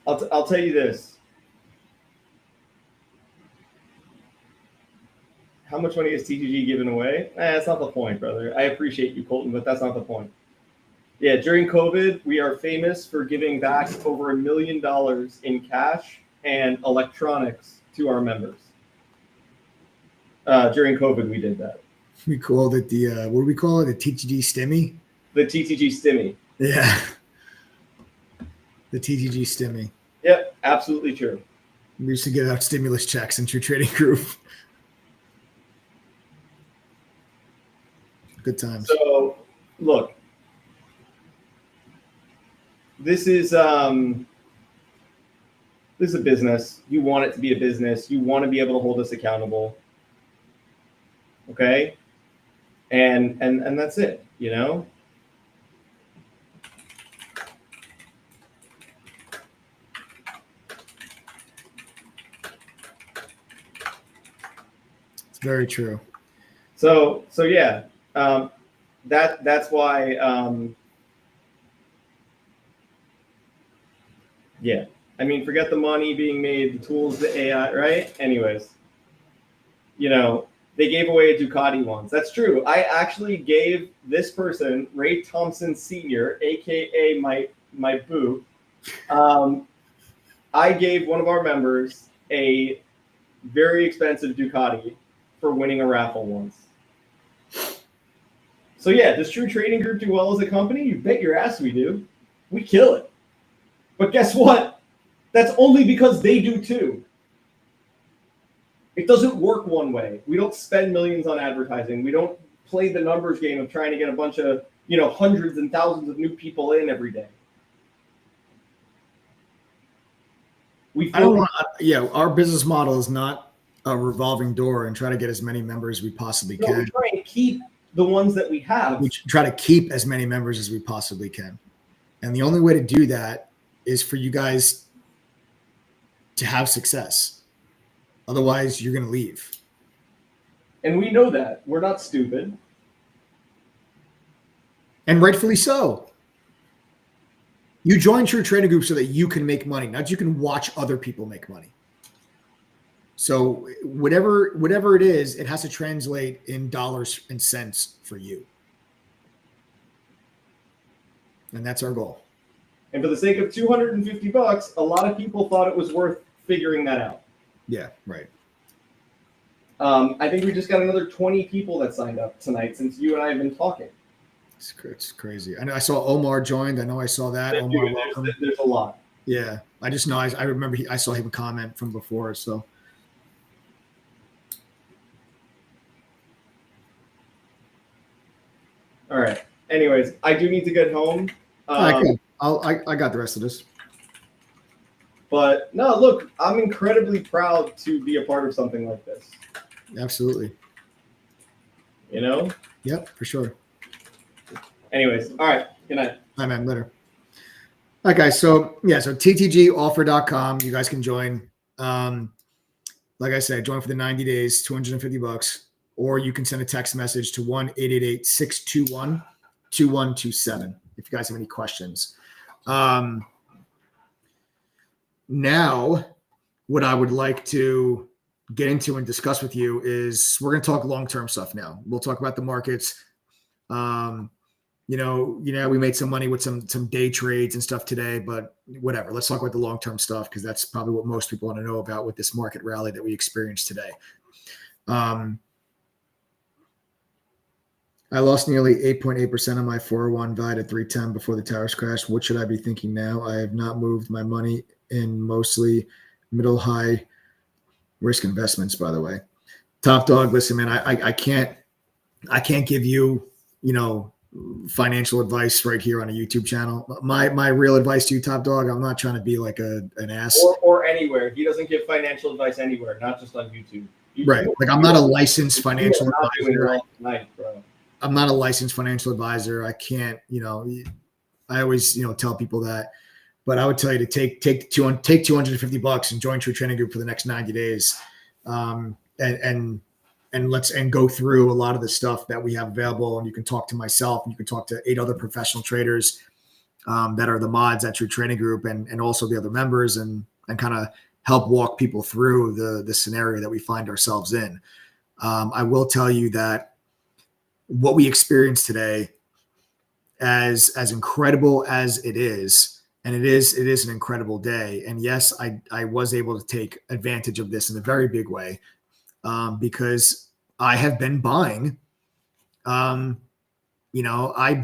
I'll tell you this. How much money is TGG giving away? That's not the point, brother. I appreciate you, Colton, but that's not the point. Yeah, during COVID, we are famous for giving back over $1 million in cash and electronics to our members. During COVID, we did that. We called it what do we call it? The TTG Stimmy? The TTG Stimmy. Yeah. The TTG Stimmy. Yep, absolutely true. We used to give out stimulus checks in True Trading Group. Good times. So, look, this is a business. You want it to be a business. You want to be able to hold us accountable. Okay? And that's it, It's very true. So yeah, that's why. Yeah, I mean, forget the money being made, the tools, the AI, right? Anyways, they gave away a Ducati once. That's true. I actually gave this person, Ray Thompson Sr., aka my boo. I gave one of our members a very expensive Ducati for winning a raffle once. So yeah, does True Trading Group do well as a company? You bet your ass we do. We kill it. But guess what? That's only because they do too. It doesn't work one way. We don't spend millions on advertising. We don't play the numbers game of trying to get a bunch of, hundreds and thousands of new people in every day. Our business model is not a revolving door and try to get as many members as we possibly can. We try and keep the ones that we have. We try to keep as many members as we possibly can. And the only way to do that is for you guys to have success. Otherwise, you're going to leave. And we know that. We're not stupid. And rightfully so. You join True Trading Group so that you can make money, not you can watch other people make money. So whatever it is, it has to translate in dollars and cents for you. And that's our goal. And for the sake of $250, a lot of people thought it was worth figuring that out. Yeah, right. I think we just got another 20 people that signed up tonight since you and I have been talking. It's crazy. I know I saw Omar joined. I know I saw that. Dude, Omar, welcome. there's a lot. Yeah, I just know. I remember I saw him comment from before. So All right. Anyways, I do need to get home. I got the rest of this. But no, look, I'm incredibly proud to be a part of something like this. Absolutely. You know? Yep, for sure. Anyways, all right. Good night. Hi, man. Later. All right, guys. So ttgoffer.com. You guys can join. Like I said, join for the 90 days, $250, or you can send a text message to 1-888-621-2127 if you guys have any questions. Now, what I would like to get into and discuss with you is we're going to talk long-term stuff now. We'll talk about the markets. We made some money with some day trades and stuff today, but whatever. Let's talk about the long-term stuff because that's probably what most people want to know about with this market rally that we experienced today. I lost nearly 8.8% of my 401 valued at 310 before the tariffs crashed. What should I be thinking now? I have not moved my money in mostly middle high risk investments, by the way. Top dog, listen, man, I can't give you, financial advice right here on a YouTube channel. My real advice to you, Top Dog, I'm not trying to be like an ass. Or anywhere. He doesn't give financial advice anywhere, not just on YouTube. Right. Like I'm not a licensed financial advisor. Tonight, bro. I'm not a licensed financial advisor. I can't, I always, tell people that. But I would tell you to take $250 and join True Training Group for the next 90 days. And go through a lot of the stuff that we have available. And you can talk to myself and you can talk to 8 other professional traders that are the mods at True Training Group and also the other members and kind of help walk people through the scenario that we find ourselves in. I will tell you that what we experienced today, as incredible as it is, and it is an incredible day. And yes, I was able to take advantage of this in a very big way. Because I have been buying, I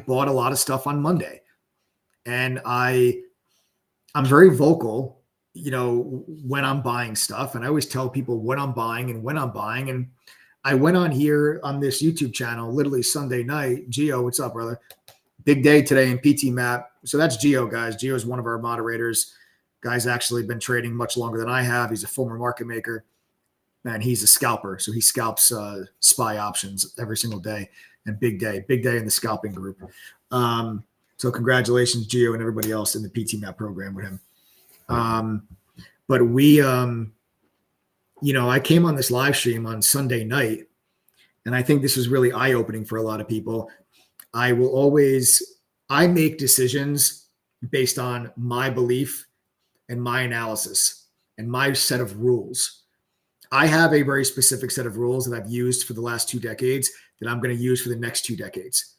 bought a lot of stuff on Monday and I'm very vocal, when I'm buying stuff. And I always tell people what I'm buying and when I'm buying. And I went on here on this YouTube channel, literally Sunday night. Gio, what's up, brother? Big day today in PT Map. So that's Gio, guys. Gio is one of our moderators. Guy's actually been trading much longer than I have. He's a former market maker. And he's a scalper, so he scalps SPY options every single day. And big day in the scalping group. So congratulations, Gio, and everybody else in the PT Map program with him. But we, I came on this live stream on Sunday night, and I think this was really eye-opening for a lot of people. I make decisions based on my belief and my analysis and my set of rules. I have a very specific set of rules that I've used for the last 2 decades that I'm going to use for the next 2 decades.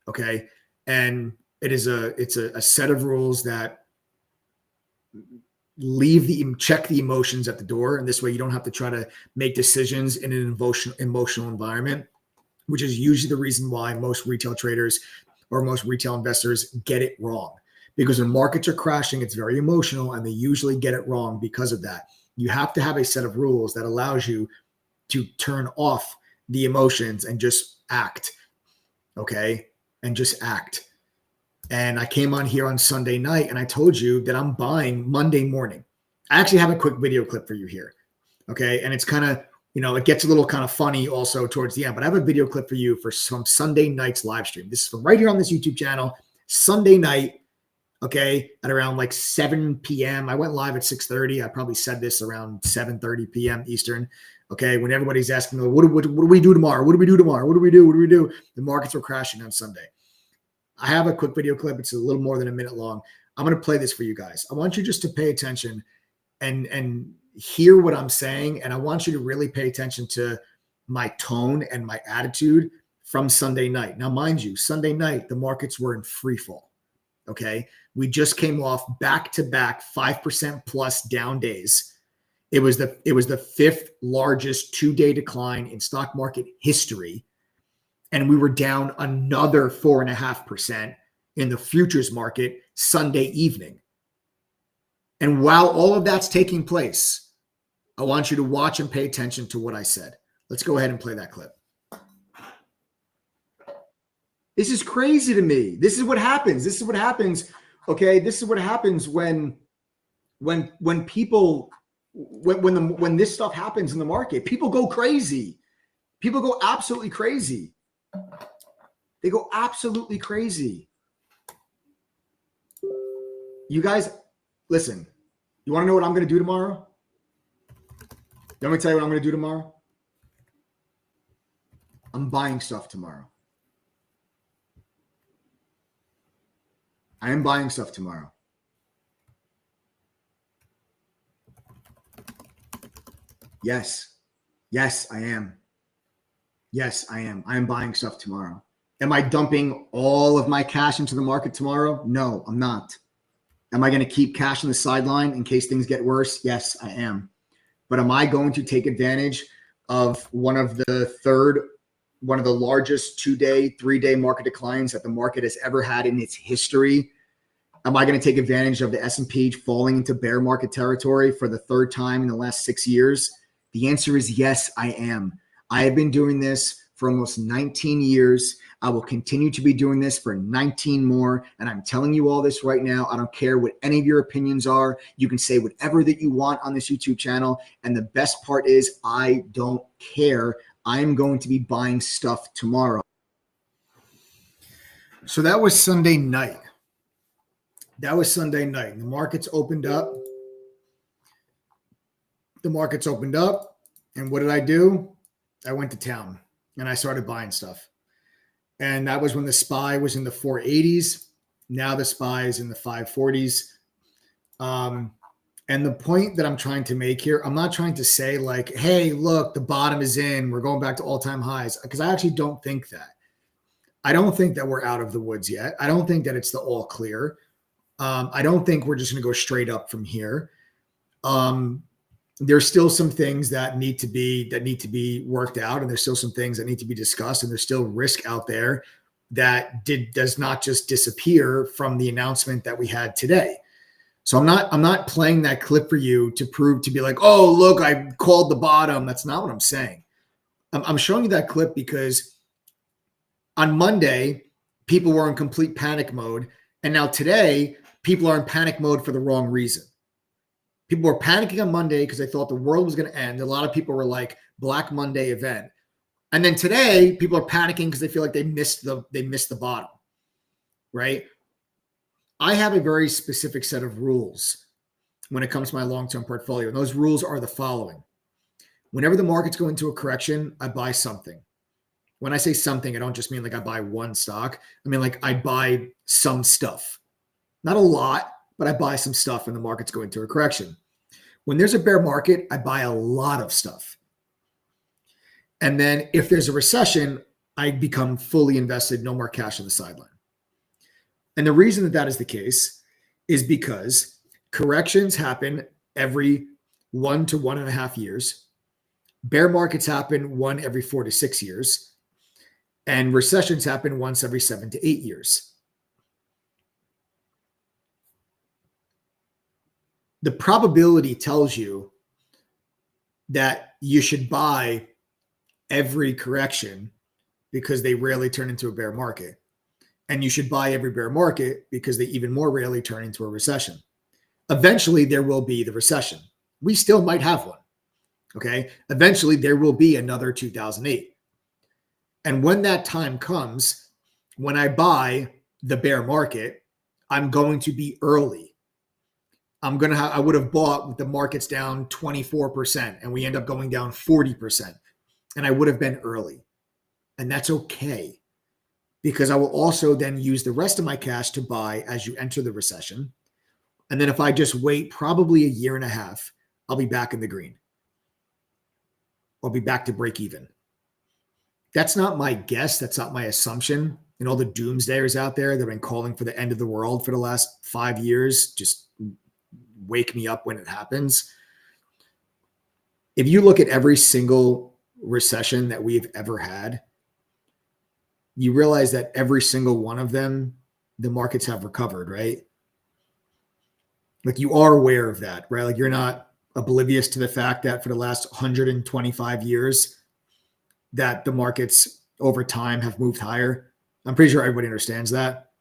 Okay. And it's a set of rules that check the emotions at the door. And this way you don't have to try to make decisions in an emotional environment, which is usually the reason why most retail traders or most retail investors get it wrong. Because when markets are crashing, it's very emotional and they usually get it wrong because of that. You have to have a set of rules that allows you to turn off the emotions and just act. Okay. And just act. And I came on here on Sunday night and I told you that I'm buying Monday morning. I actually have a quick video clip for you here. Okay. And it's kind of, it gets a little kind of funny also towards the end, but I have a video clip for you from Sunday night's live stream. This is from right here on this YouTube channel, Sunday night. Okay. At around like 7 p.m. I went live at 6:30. I probably said this around 7:30 p.m. Eastern. Okay. When everybody's asking, what do we do tomorrow? What do we do tomorrow? What do we do? What do we do? The markets were crashing on Sunday. I have a quick video clip. It's a little more than a minute long. I'm going to play this for you guys. I want you just to pay attention and hear what I'm saying. And I want you to really pay attention to my tone and my attitude from Sunday night. Now, mind you, Sunday night, the markets were in free fall. Okay. We just came off back-to-back 5% plus down days. It was the 5th largest 2-day decline in stock market history. And we were down another 4.5% in the futures market Sunday evening. And while all of that's taking place, I want you to watch and pay attention to what I said. Let's go ahead and play that clip. This is crazy to me. This is what happens. This is what happens. Okay. This is what happens when people, when this stuff happens in the market, people go crazy. People go absolutely crazy. They go absolutely crazy. You guys, listen, you want to know what I'm going to do tomorrow? Let me tell you what I'm going to do tomorrow. I'm buying stuff tomorrow. I am buying stuff tomorrow. Yes. Yes, I am. Yes, I am. I am buying stuff tomorrow. Am I dumping all of my cash into the market tomorrow? No, I'm not. Am I going to keep cash on the sideline in case things get worse? Yes, I am. But am I going to take advantage of one of the largest 2-day, 3-day market declines that the market has ever had in its history? Am I going to take advantage of the S&P falling into bear market territory for the third time in the last 6 years? The answer is yes, I am. I have been doing this for almost 19 years. I will continue to be doing this for 19 more. And I'm telling you all this right now. I don't care what any of your opinions are. You can say whatever that you want on this YouTube channel. And the best part is I don't care. I'm going to be buying stuff tomorrow. So that was Sunday night. That was Sunday night. The markets opened up. The markets opened up. And what did I do? I went to town and I started buying stuff. And that was when the SPY was in the 480s. Now the SPY is in the 540s. And the point that I'm trying to make here, I'm not trying to say like, hey, look, the bottom is in. We're going back to all-time highs. Because I actually don't think that. I don't think that we're out of the woods yet. I don't think that it's the all clear. I don't think we're just going to go straight up from here. There's still some things that need to be worked out, and there's still some things that need to be discussed, and there's still risk out there that does not just disappear from the announcement that we had today. So I'm not playing that clip for you to be like, oh, look, I called the bottom. That's not what I'm saying. I'm showing you that clip because on Monday, people were in complete panic mode, and now today, people are in panic mode for the wrong reason. People were panicking on Monday because they thought the world was going to end. A lot of people were like, Black Monday event. And then today, people are panicking because they feel like they missed the bottom, right? I have a very specific set of rules when it comes to my long-term portfolio. And those rules are the following. Whenever the markets go into a correction, I buy something. When I say something, I don't just mean like I buy one stock. I mean like I buy some stuff. Not a lot, but I buy some stuff when the markets go into a correction. When there's a bear market, I buy a lot of stuff. And then if there's a recession, I become fully invested, no more cash on the sideline. And the reason that that is the case is because corrections happen every 1 to 1.5 years. Bear markets happen 1 every 4 to 6 years. And recessions happen once every 7 to 8 years. The probability tells you that you should buy every correction because they rarely turn into a bear market. And you should buy every bear market because they even more rarely turn into a recession. Eventually, there will be the recession. We still might have one. Okay. Eventually, there will be another 2008. And when that time comes, when I buy the bear market, I'm going to be early. I would have bought with the markets down 24% and we end up going down 40%. And I would have been early. And that's okay. Because I will also then use the rest of my cash to buy as you enter the recession. And then if I just wait probably 1.5 years, I'll be back in the green. I'll be back to break even. That's not my guess. That's not my assumption. And all the doomsdayers out there that have been calling for the end of the world for the last 5 years, just wake me up when it happens. If you look at every single recession that we've ever had, you realize that every single one of them, the markets have recovered, right? Like you are aware of that, right? Like you're not oblivious to the fact that for the last 125 years that the markets over time have moved higher. I'm pretty sure everybody understands that.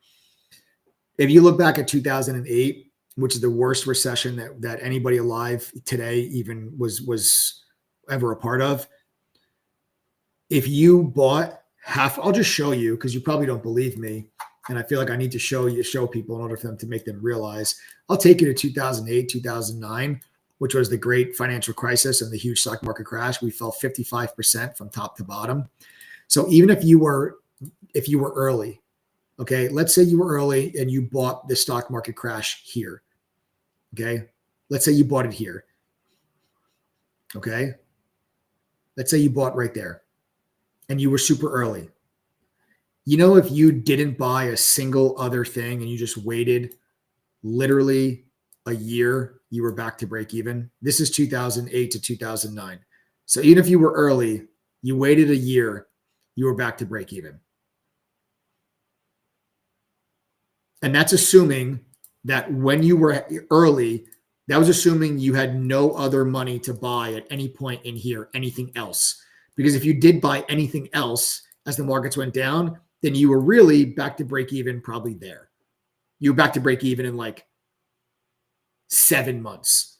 If you look back at 2008, which is the worst recession that anybody alive today even was ever a part of, if you bought half, I'll just show you because you probably don't believe me. And I feel like I need to show people in order for them to make them realize. I'll take you to 2008, 2009, which was the great financial crisis and the huge stock market crash. We fell 55% from top to bottom. So even if you were early, okay, let's say you were early and you bought the stock market crash here. Okay. Let's say you bought it here. Okay. Let's say you bought right there and you were super early. You know, if you didn't buy a single other thing and you just waited literally a year, you were back to break even. This is 2008 to 2009. So even if you were early, you waited a year, you were back to break even. And that's assuming that when you were early, that was assuming you had no other money to buy at any point in here, anything else. Because if you did buy anything else as the markets went down, then you were really back to break even probably there. You were back to break even in like 7 months.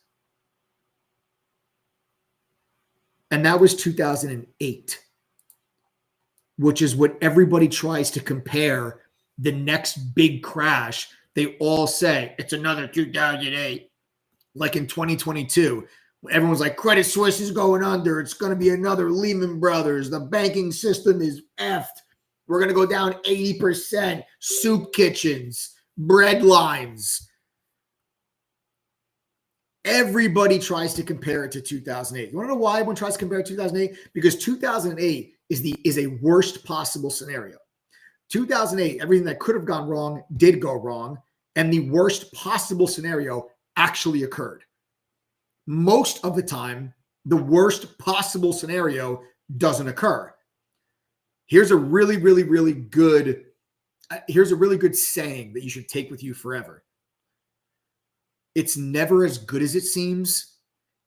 And that was 2008, which is what everybody tries to compare the next big crash. They all say it's another 2008. Like in 2022, everyone's like, Credit Suisse is going under. It's going to be another Lehman Brothers. The banking system is effed. We're going to go down 80%. Soup kitchens, bread lines. Everybody tries to compare it to 2008. You want to know why everyone tries to compare it to 2008? Because 2008 is a worst possible scenario. 2008, everything that could have gone wrong did go wrong, and the worst possible scenario actually occurred. Most of the time, the worst possible scenario doesn't occur. Here's a really good saying that you should take with you forever. It's never as good as it seems,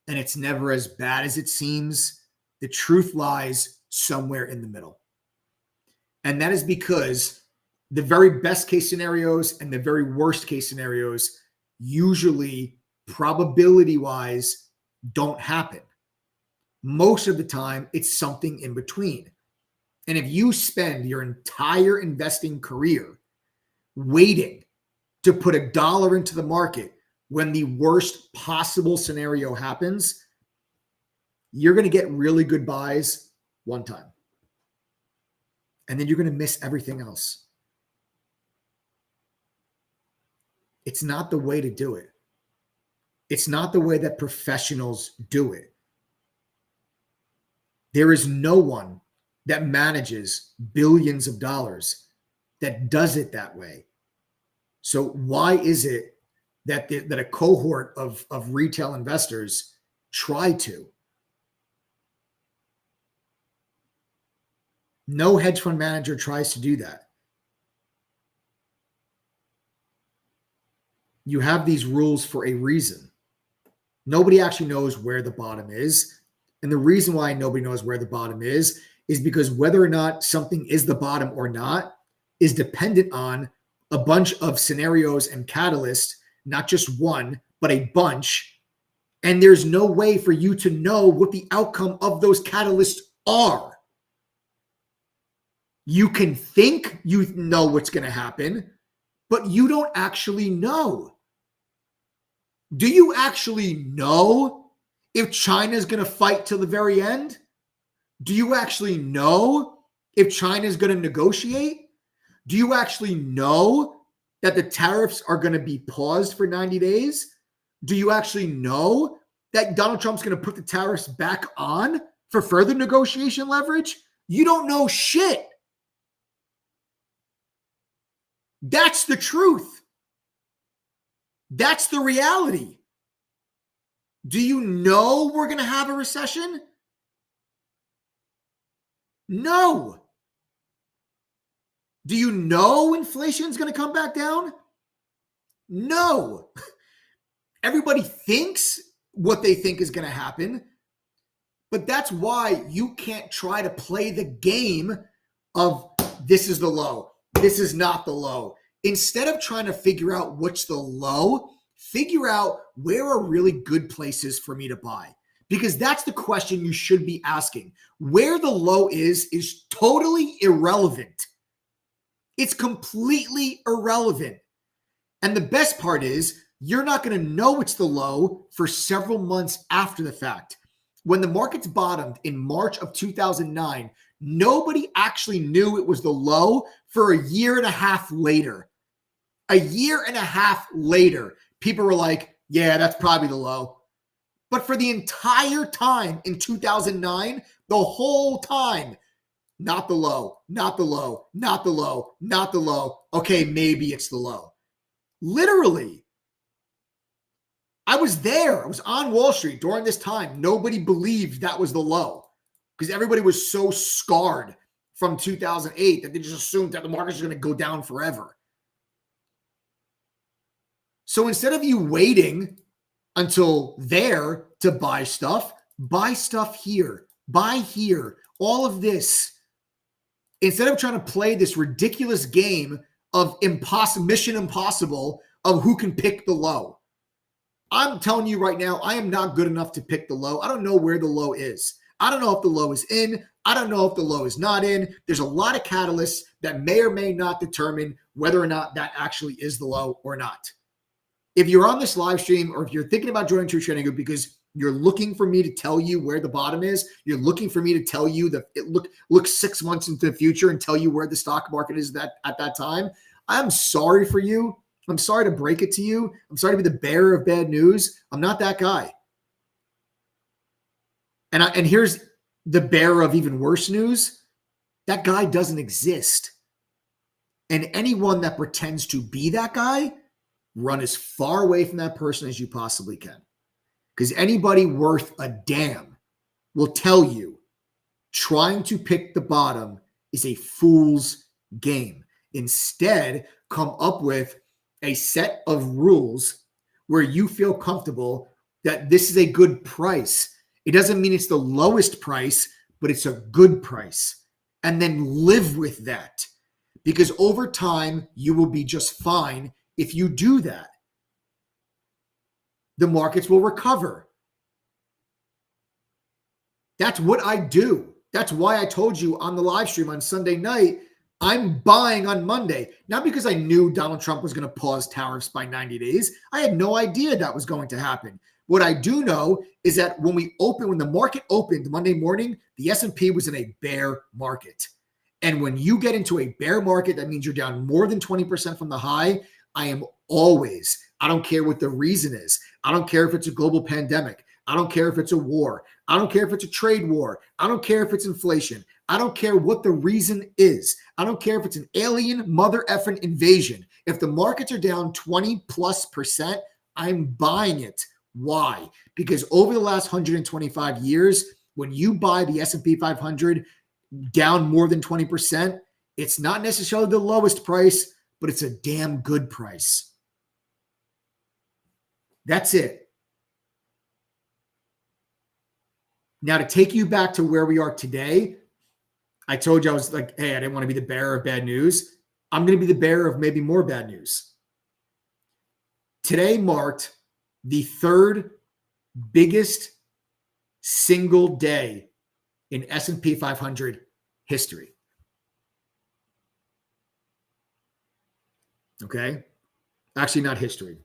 and it's never as bad as it seems. The truth lies somewhere in the middle. And that is because the very best case scenarios and the very worst case scenarios usually, probability-wise, don't happen. Most of the time, it's something in between. And if you spend your entire investing career waiting to put $1 into the market when the worst possible scenario happens, you're going to get really good buys one time. And then you're going to miss everything else. It's not the way to do it. It's not the way that professionals do it. There is no one that manages billions of dollars that does it that way. So why is it that a cohort of retail investors try to? No hedge fund manager tries to do that. You have these rules for a reason. Nobody actually knows where the bottom is. And the reason why nobody knows where the bottom is because whether or not something is the bottom or not is dependent on a bunch of scenarios and catalysts, not just one, but a bunch. And there's no way for you to know what the outcome of those catalysts are. You can think you know what's going to happen, but you don't actually know. Do you actually know if China is going to fight till the very end? Do you actually know if China is going to negotiate? Do you actually know that the tariffs are going to be paused for 90 days? Do you actually know that Donald Trump's going to put the tariffs back on for further negotiation leverage? You don't know shit. That's the truth. That's the reality. Do you know we're going to have a recession? No. Do you know inflation is going to come back down? No. Everybody thinks what they think is going to happen, but that's why you can't try to play the game of this is the low, this is not the low. Instead of trying to figure out what's the low, figure out where are really good places for me to buy. Because that's the question you should be asking. Where the low is totally irrelevant. It's completely irrelevant. And the best part is you're not going to know it's the low for several months after the fact. When the markets bottomed in March of 2009, nobody actually knew it was the low for a year and a half later. A year and a half later, people were like, yeah, that's probably the low. But for the entire time in 2009, the whole time, not the low, not the low, not the low, not the low. Okay, maybe it's the low. Literally. I was there. I was on Wall Street during this time. Nobody believed that was the low because everybody was so scarred from 2008 that they just assumed that the markets are going to go down forever. So instead of you waiting until there to buy stuff here, buy here, all of this. Instead of trying to play this ridiculous game of mission impossible of who can pick the low. I'm telling you right now, I am not good enough to pick the low. I don't know where the low is. I don't know if the low is in. I don't know if the low is not in. There's a lot of catalysts that may or may not determine whether or not that actually is the low or not. If you're on this live stream or if you're thinking about joining True Trading Group because you're looking for me to tell you where the bottom is, you're looking for me to tell you that look 6 months into the future and tell you where the stock market is at that time, I'm sorry for you. I'm sorry to break it to you. I'm sorry to be the bearer of bad news. I'm not that guy. And here's the bearer of even worse news. That guy doesn't exist. And anyone that pretends to be that guy, run as far away from that person as you possibly can. Because anybody worth a damn will tell you trying to pick the bottom is a fool's game. Instead, come up with a set of rules where you feel comfortable that this is a good price. It doesn't mean it's the lowest price, but it's a good price. And then live with that. Because over time, you will be just fine if you do that. The markets will recover. That's what I do. That's why I told you on the live stream on Sunday night, I'm buying on Monday. Not because I knew Donald Trump was going to pause tariffs by 90 days. I had no idea that was going to happen. What I do know is that when the market opened Monday morning, the S&P was in a bear market. And when you get into a bear market, that means you're down more than 20% from the high. I am always, I don't care what the reason is. I don't care if it's a global pandemic. I don't care if it's a war. I don't care if it's a trade war. I don't care if it's inflation. I don't care what the reason is. I don't care if it's an alien mother effing invasion. If the markets are down 20+%, I'm buying it. Why? Because over the last 125 years, when you buy the S&P 500 down more than 20%, it's not necessarily the lowest price, but it's a damn good price. That's it. Now, to take you back to where we are today, I told you I was like, hey, I didn't want to be the bearer of bad news. I'm going to be the bearer of maybe more bad news. Today marked the third biggest single day in S&P 500 history. Okay? Actually, not history.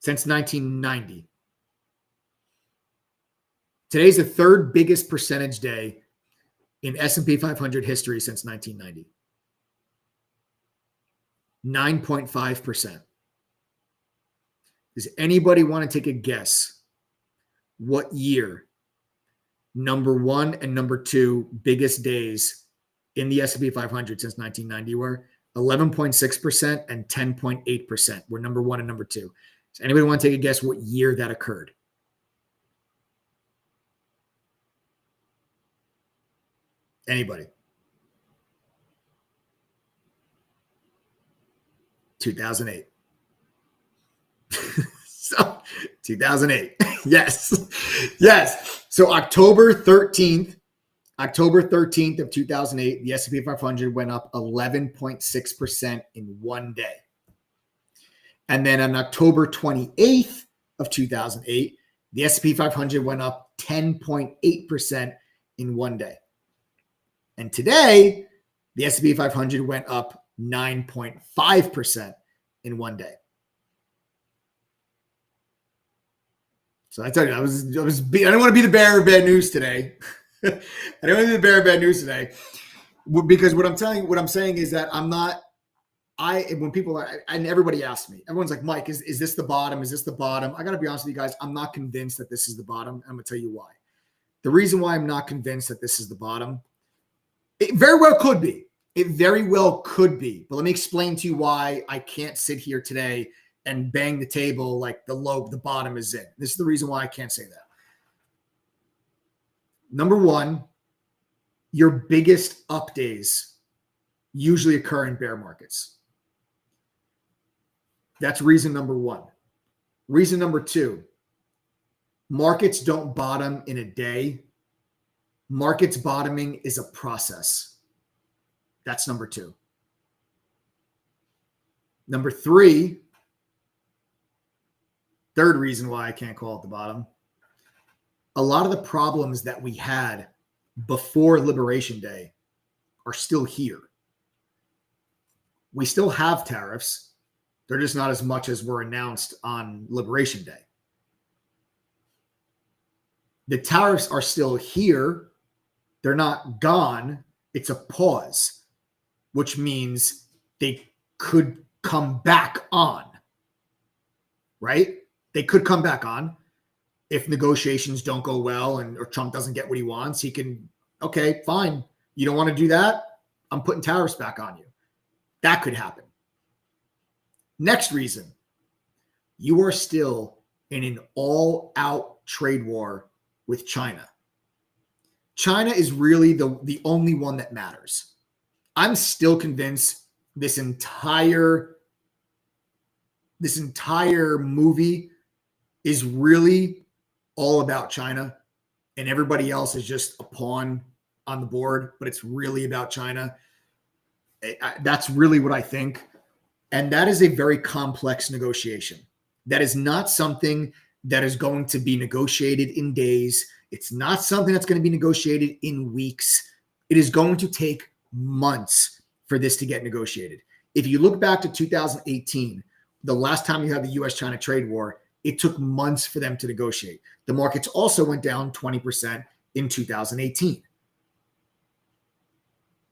Since 1990. Today's the third biggest percentage day in S&P 500 history since 1990. 9.5%. Does anybody want to take a guess what year number one and number two biggest days in the S&P 500 since 1990 were? 11.6% and 10.8% were number one and number two. Does anybody want to take a guess what year that occurred? Anybody? 2008. So 2008. Yes. Yes. So October 13th of 2008, the S&P 500 went up 11.6% in one day. And then on October 28th of 2008, the S&P 500 went up 10.8% in one day. And today, the S&P 500 went up 9.5% in one day. So I tell you, I don't want to be the bearer of bad news today. I don't want to be the bearer of bad news today, because what I'm saying is that when people are, and everybody asks me, everyone's like, Mike, is this the bottom? Is this the bottom? I got to be honest with you guys. I'm not convinced that this is the bottom. I'm going to tell you why. The reason why I'm not convinced that this is the bottom, it very well could be. It very well could be. But let me explain to you why I can't sit here today and bang the table like the bottom is in. This is the reason why I can't say that. Number one, your biggest up days usually occur in bear markets. That's reason number one. Reason number two, markets don't bottom in a day. Markets bottoming is a process. That's number two. Number three, third reason why I can't call it the bottom. A lot of the problems that we had before Liberation Day are still here. We still have tariffs. They're just not as much as were announced on Liberation Day. The tariffs are still here. They're not gone. It's a pause, which means they could come back on, right? They could come back on. If negotiations don't go well or Trump doesn't get what he wants, he can, okay, fine. You don't want to do that? I'm putting tariffs back on you. That could happen. Next reason, you are still in an all-out trade war with China. China is really the only one that matters. I'm still convinced this entire movie is really all about China, and everybody else is just a pawn on the board, but it's really about China. That's really what I think. And that is a very complex negotiation. That is not something that is going to be negotiated in days. It's not something that's going to be negotiated in weeks. It is going to take months for this to get negotiated. If you look back to 2018, the last time you had the US-China trade war, it took months for them to negotiate. The markets also went down 20% in 2018.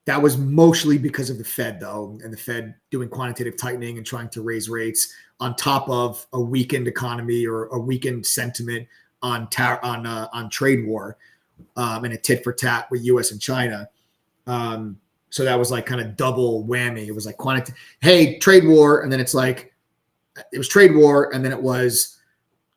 That was mostly because of the Fed, though, and the Fed doing quantitative tightening and trying to raise rates on top of a weakened economy or a weakened sentiment on trade war and a tit for tat with U.S. and China. So that was like kind of double whammy. It was like hey, trade war, and then it's like it was trade war, and then it was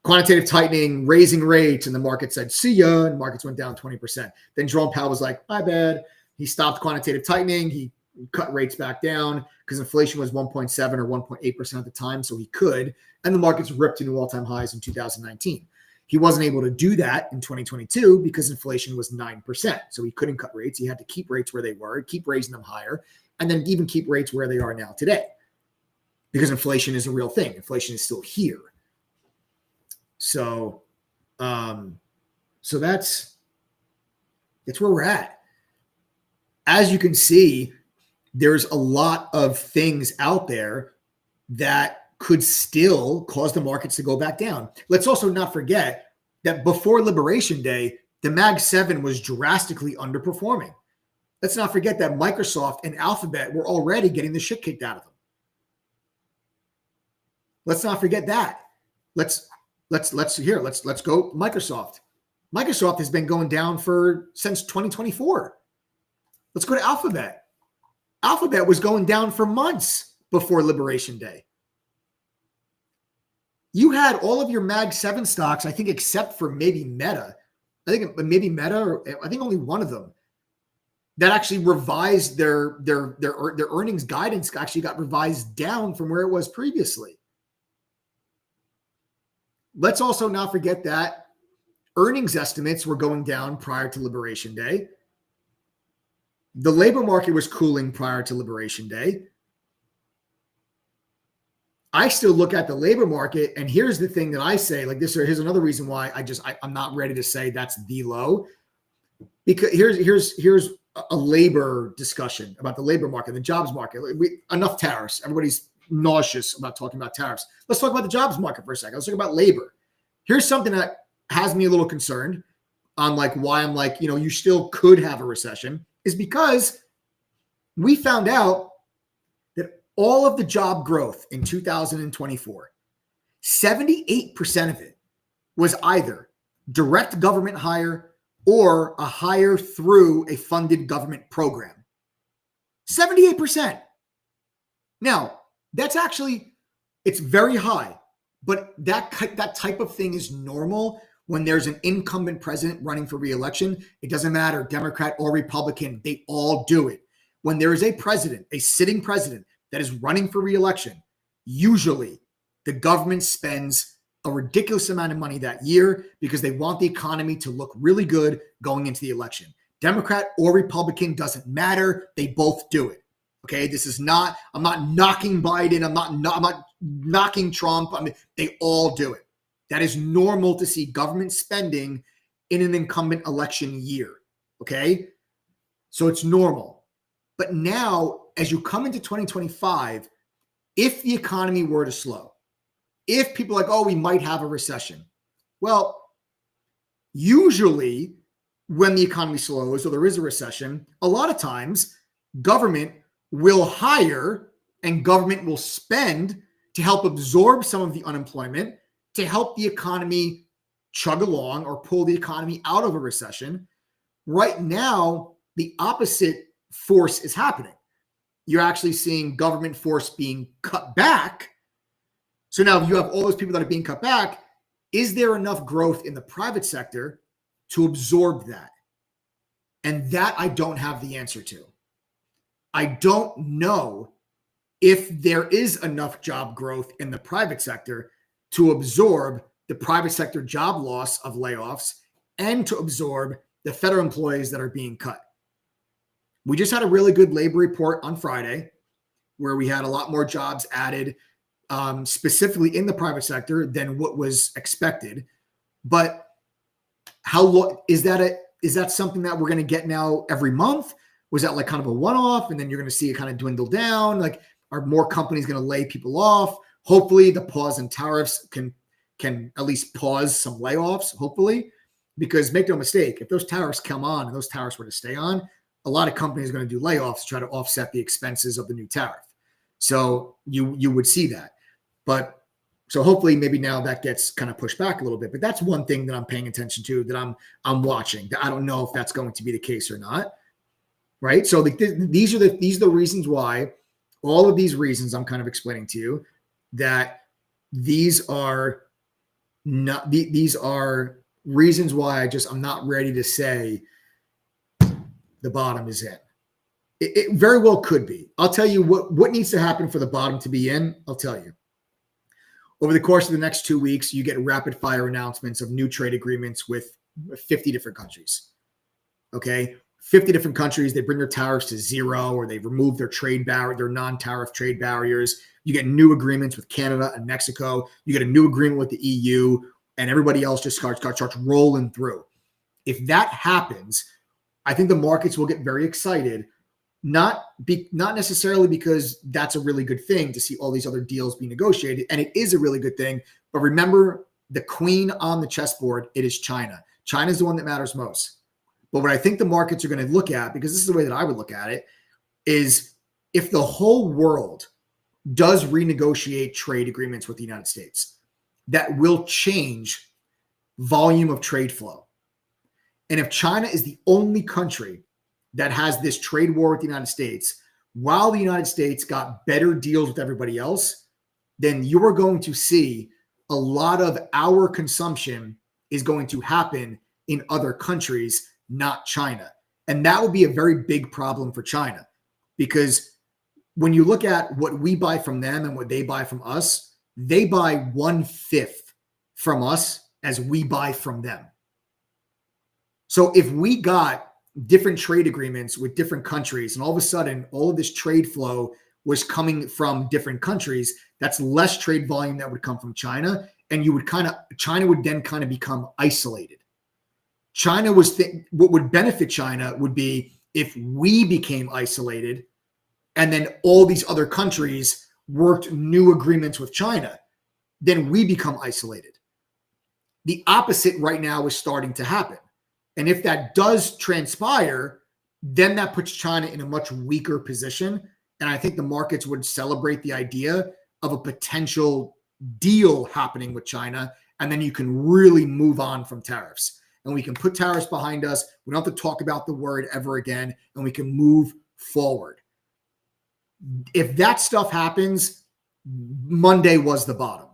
quantitative tightening, raising rates, and the market said, see ya, and markets went down 20%. Then Jerome Powell was like, my bad. He stopped quantitative tightening. He cut rates back down because inflation was 1.7 or 1.8% at the time, so he could. And the markets ripped to new all-time highs in 2019. He wasn't able to do that in 2022 because inflation was 9%. So he couldn't cut rates. He had to keep rates where they were, keep raising them higher, and then even keep rates where they are now today because inflation is a real thing. Inflation is still here. So that's where we're at. As you can see, there's a lot of things out there that could still cause the markets to go back down. Let's also not forget that before Liberation Day, the Mag 7 was drastically underperforming. Let's not forget that Microsoft and Alphabet were already getting the shit kicked out of them. Let's not forget that. Let's go Microsoft. Microsoft has been going down since 2024. Let's go to Alphabet. Alphabet was going down for months before Liberation Day. You had all of your Mag 7 stocks, I think, except for maybe Meta. I think only one of them that actually revised their earnings guidance actually got revised down from where it was previously. Let's also not forget that earnings estimates were going down prior to Liberation Day. The labor market was cooling prior to Liberation Day. I still look at the labor market, and here's the thing that I say, like this, or here's another reason why I'm not ready to say that's the low, because here's a labor discussion about the labor market, the jobs market. Enough tariffs. Everybody's nauseous about talking about tariffs. Let's talk about the jobs market for a second. Let's talk about labor. Here's something that has me a little concerned on like why I'm like, you still could have a recession, is because we found out that all of the job growth in 2024, 78% of it was either direct government hire or a hire through a funded government program. 78%. Now, that's actually, it's very high, but that type of thing is normal when there's an incumbent president running for re-election. It doesn't matter, Democrat or Republican, they all do it. When there is a president, a sitting president that is running for re-election, usually the government spends a ridiculous amount of money that year because they want the economy to look really good going into the election. Democrat or Republican, doesn't matter. They both do it. Okay, this is not, I'm not knocking Biden. I'm not knocking Trump. I mean, they all do it. That is normal to see government spending in an incumbent election year. Okay, so it's normal. But now, as you come into 2025, if the economy were to slow, if people are like, oh, we might have a recession. Well, usually when the economy slows or there is a recession, a lot of times government will hire and government will spend to help absorb some of the unemployment, to help the economy chug along or pull the economy out of a recession. Right now, the opposite force is happening. You're actually seeing government force being cut back. So now if you have all those people that are being cut back, is there enough growth in the private sector to absorb that? And that I don't have the answer to. I don't know if there is enough job growth in the private sector to absorb the private sector job loss of layoffs and to absorb the federal employees that are being cut. We just had a really good labor report on Friday where we had a lot more jobs added, specifically in the private sector than what was expected. But is that something that we're going to get now every month? Was that like kind of a one-off and then you're going to see it kind of dwindle down? Like, are more companies going to lay people off? Hopefully the pause in tariffs can at least pause some layoffs, hopefully, because make no mistake, if those tariffs come on and those tariffs were to stay on, a lot of companies are going to do layoffs to try to offset the expenses of the new tariff. So you would see that. But so hopefully maybe now that gets kind of pushed back a little bit. But that's one thing that I'm paying attention to, that I'm watching. I don't know if that's going to be the case or not. Right. So these are the reasons why, all of these reasons I'm kind of explaining to you, that these are reasons why I'm not ready to say the bottom is in. It very well could be. I'll tell you what needs to happen for the bottom to be in. I'll tell you. Over the course of the next 2 weeks, you get rapid fire announcements of new trade agreements with 50 different countries. Okay. 50 different countries, they bring their tariffs to zero, or they remove their their non-tariff trade barriers. You get new agreements with Canada and Mexico. You get a new agreement with the EU, and everybody else just starts rolling through. If that happens, I think the markets will get very excited, not necessarily because that's a really good thing to see all these other deals be negotiated, and it is a really good thing. But remember, the queen on the chessboard, it is China. China is the one that matters most. But what I think the markets are going to look at, because this is the way that I would look at it, is if the whole world does renegotiate trade agreements with the United States, that will change volume of trade flow. And if China is the only country that has this trade war with the United States, while the United States got better deals with everybody else, then you are going to see a lot of our consumption is going to happen in other countries, not China. And that would be a very big problem for China, because when you look at what we buy from them and what they buy from us, they buy 1/5 from us as we buy from them. So if we got different trade agreements with different countries, and all of a sudden all of this trade flow was coming from different countries, that's less trade volume that would come from China. And China would then kind of become isolated. What would benefit China would be if we became isolated and then all these other countries worked new agreements with China, then we become isolated. The opposite right now is starting to happen. And if that does transpire, then that puts China in a much weaker position. And I think the markets would celebrate the idea of a potential deal happening with China. And then you can really move on from tariffs. And we can put tariffs behind us. We don't have to talk about the word ever again. And we can move forward. If that stuff happens, Monday was the bottom.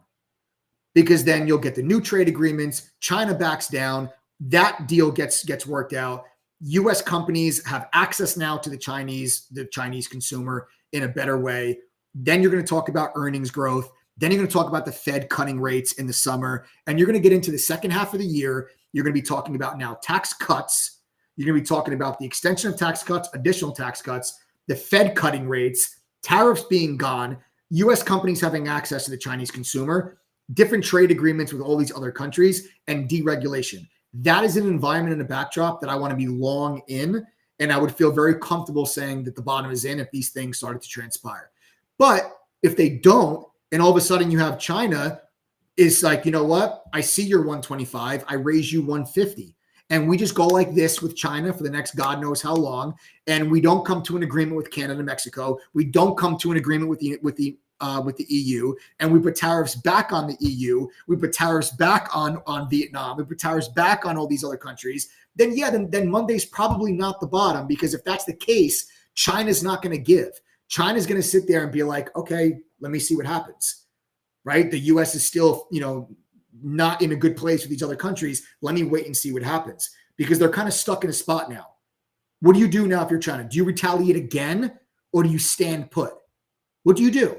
Because then you'll get the new trade agreements. China backs down. That deal gets worked out. U.S. companies have access now to the Chinese consumer in a better way. Then you're going to talk about earnings growth. Then you're going to talk about the Fed cutting rates in the summer. And you're going to get into the second half of the year. You're going to be talking about now tax cuts. You're going to be talking about the extension of tax cuts, additional tax cuts, the Fed cutting rates, tariffs being gone, U.S. companies having access to the Chinese consumer, different trade agreements with all these other countries, and deregulation. That is an environment and a backdrop that I want to be long in. And I would feel very comfortable saying that the bottom is in if these things started to transpire. But if they don't, and all of a sudden you have China is like, you know what? I see your 125. I raise you 150. And we just go like this with China for the next God knows how long. And we don't come to an agreement with Canada and Mexico. We don't come to an agreement with the EU, and we put tariffs back on the EU. We put tariffs back on Vietnam. We put tariffs back on all these other countries. Then Monday's probably not the bottom, because if that's the case, China's not going to give. China's going to sit there and be like, okay, let me see what happens, right? The U.S. is still, not in a good place with these other countries. Let me wait and see what happens, because they're kind of stuck in a spot now. What do you do now if you're China? Do you retaliate again, or do you stand put? What do you do?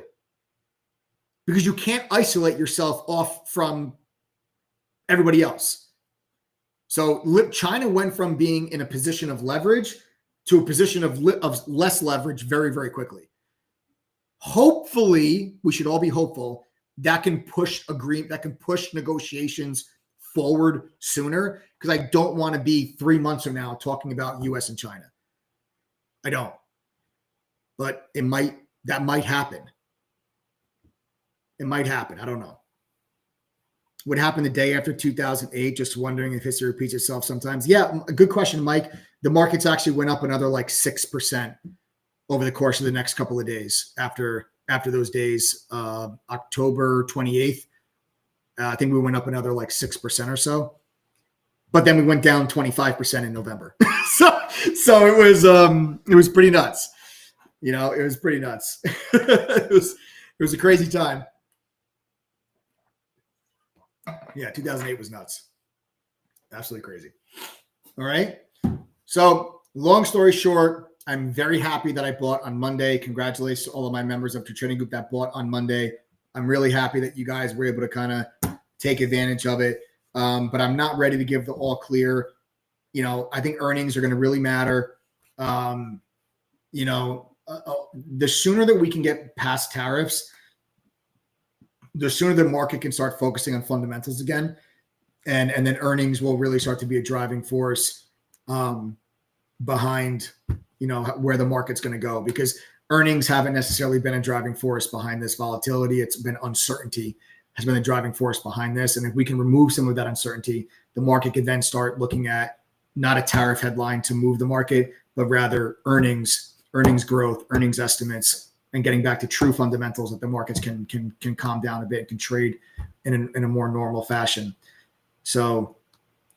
Because you can't isolate yourself off from everybody else. So China went from being in a position of leverage to a position of less leverage very, very quickly. Hopefully, we should all be hopeful that can push negotiations forward sooner, because I don't want to be 3 months from now talking about US and China. I don't. But that might happen. It might happen. I don't know. What happened the day after 2008? Just wondering if history repeats itself sometimes. Yeah, a good question, Mike. The markets actually went up another like 6% over the course of the next couple of days after those days. October 28th, I think we went up another like 6% or so. But then we went down 25% in November. so it was pretty nuts. It was pretty nuts. It was a crazy time. Yeah, 2008 was nuts. Absolutely crazy. All right. So long story short, I'm very happy that I bought on Monday. Congratulations to all of my members of the trading group that bought on Monday. I'm really happy that you guys were able to kind of take advantage of it. But I'm not ready to give the all clear. I think earnings are going to really matter. The sooner that we can get past tariffs, the sooner the market can start focusing on fundamentals again. And then earnings will really start to be a driving force behind, where the market's going to go, because earnings haven't necessarily been a driving force behind this volatility. It's been uncertainty has been a driving force behind this. And if we can remove some of that uncertainty, the market can then start looking at not a tariff headline to move the market, but rather earnings growth, earnings estimates, and getting back to true fundamentals that the markets can calm down a bit and can trade in a more normal fashion. So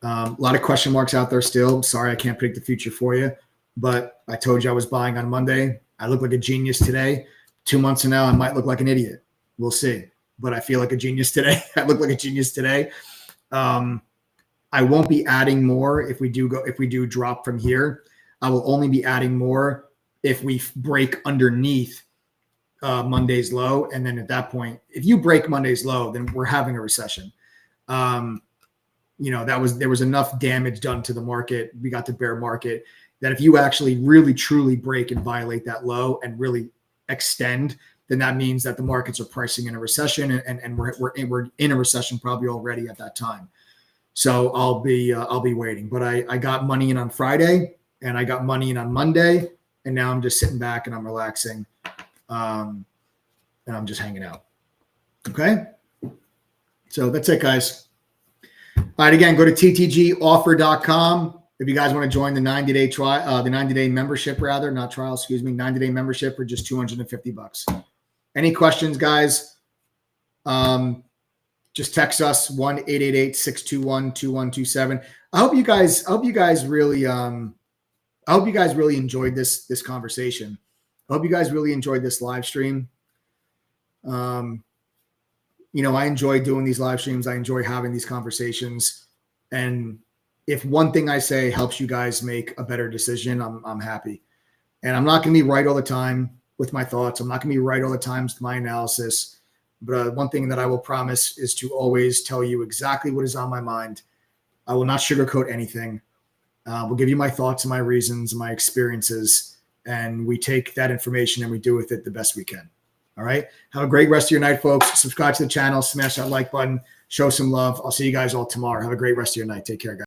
a lot of question marks out there still. I'm sorry I can't predict the future for you, but I told you I was buying on Monday. I look like a genius today. 2 months from now, I might look like an idiot. We'll see. But I feel like a genius today. I look like a genius today. I won't be adding more if we do drop from here. I will only be adding more if we break underneath Monday's low. And then at that point, if you break Monday's low, then we're having a recession. There was enough damage done to the market. We got the bear market that if you actually really truly break and violate that low and really extend, then that means that the markets are pricing in a recession, and we're in a recession probably already at that time. So I'll be waiting. But I got money in on Friday, and I got money in on Monday, and now I'm just sitting back and I'm relaxing, and I'm just hanging out. Okay, so that's it, guys. All right, again, go to ttgoffer.com if you guys want to join the 90-day trial, the 90-day membership, rather, not trial, excuse me, 90-day membership for just $250. Any questions, guys? Just text us 1-888-621-2127. I hope you guys really enjoyed this conversation. I hope you guys really enjoyed this live stream. I enjoy doing these live streams. I enjoy having these conversations. And if one thing I say helps you guys make a better decision, I'm happy. And I'm not going to be right all the time with my thoughts. I'm not going to be right all the time with my analysis. But one thing that I will promise is to always tell you exactly what is on my mind. I will not sugarcoat anything. We'll give you my thoughts and my reasons and my experiences. And we take that information and we do with it the best we can. All right. Have a great rest of your night, folks. Subscribe to the channel. Smash that like button. Show some love. I'll see you guys all tomorrow. Have a great rest of your night. Take care, guys.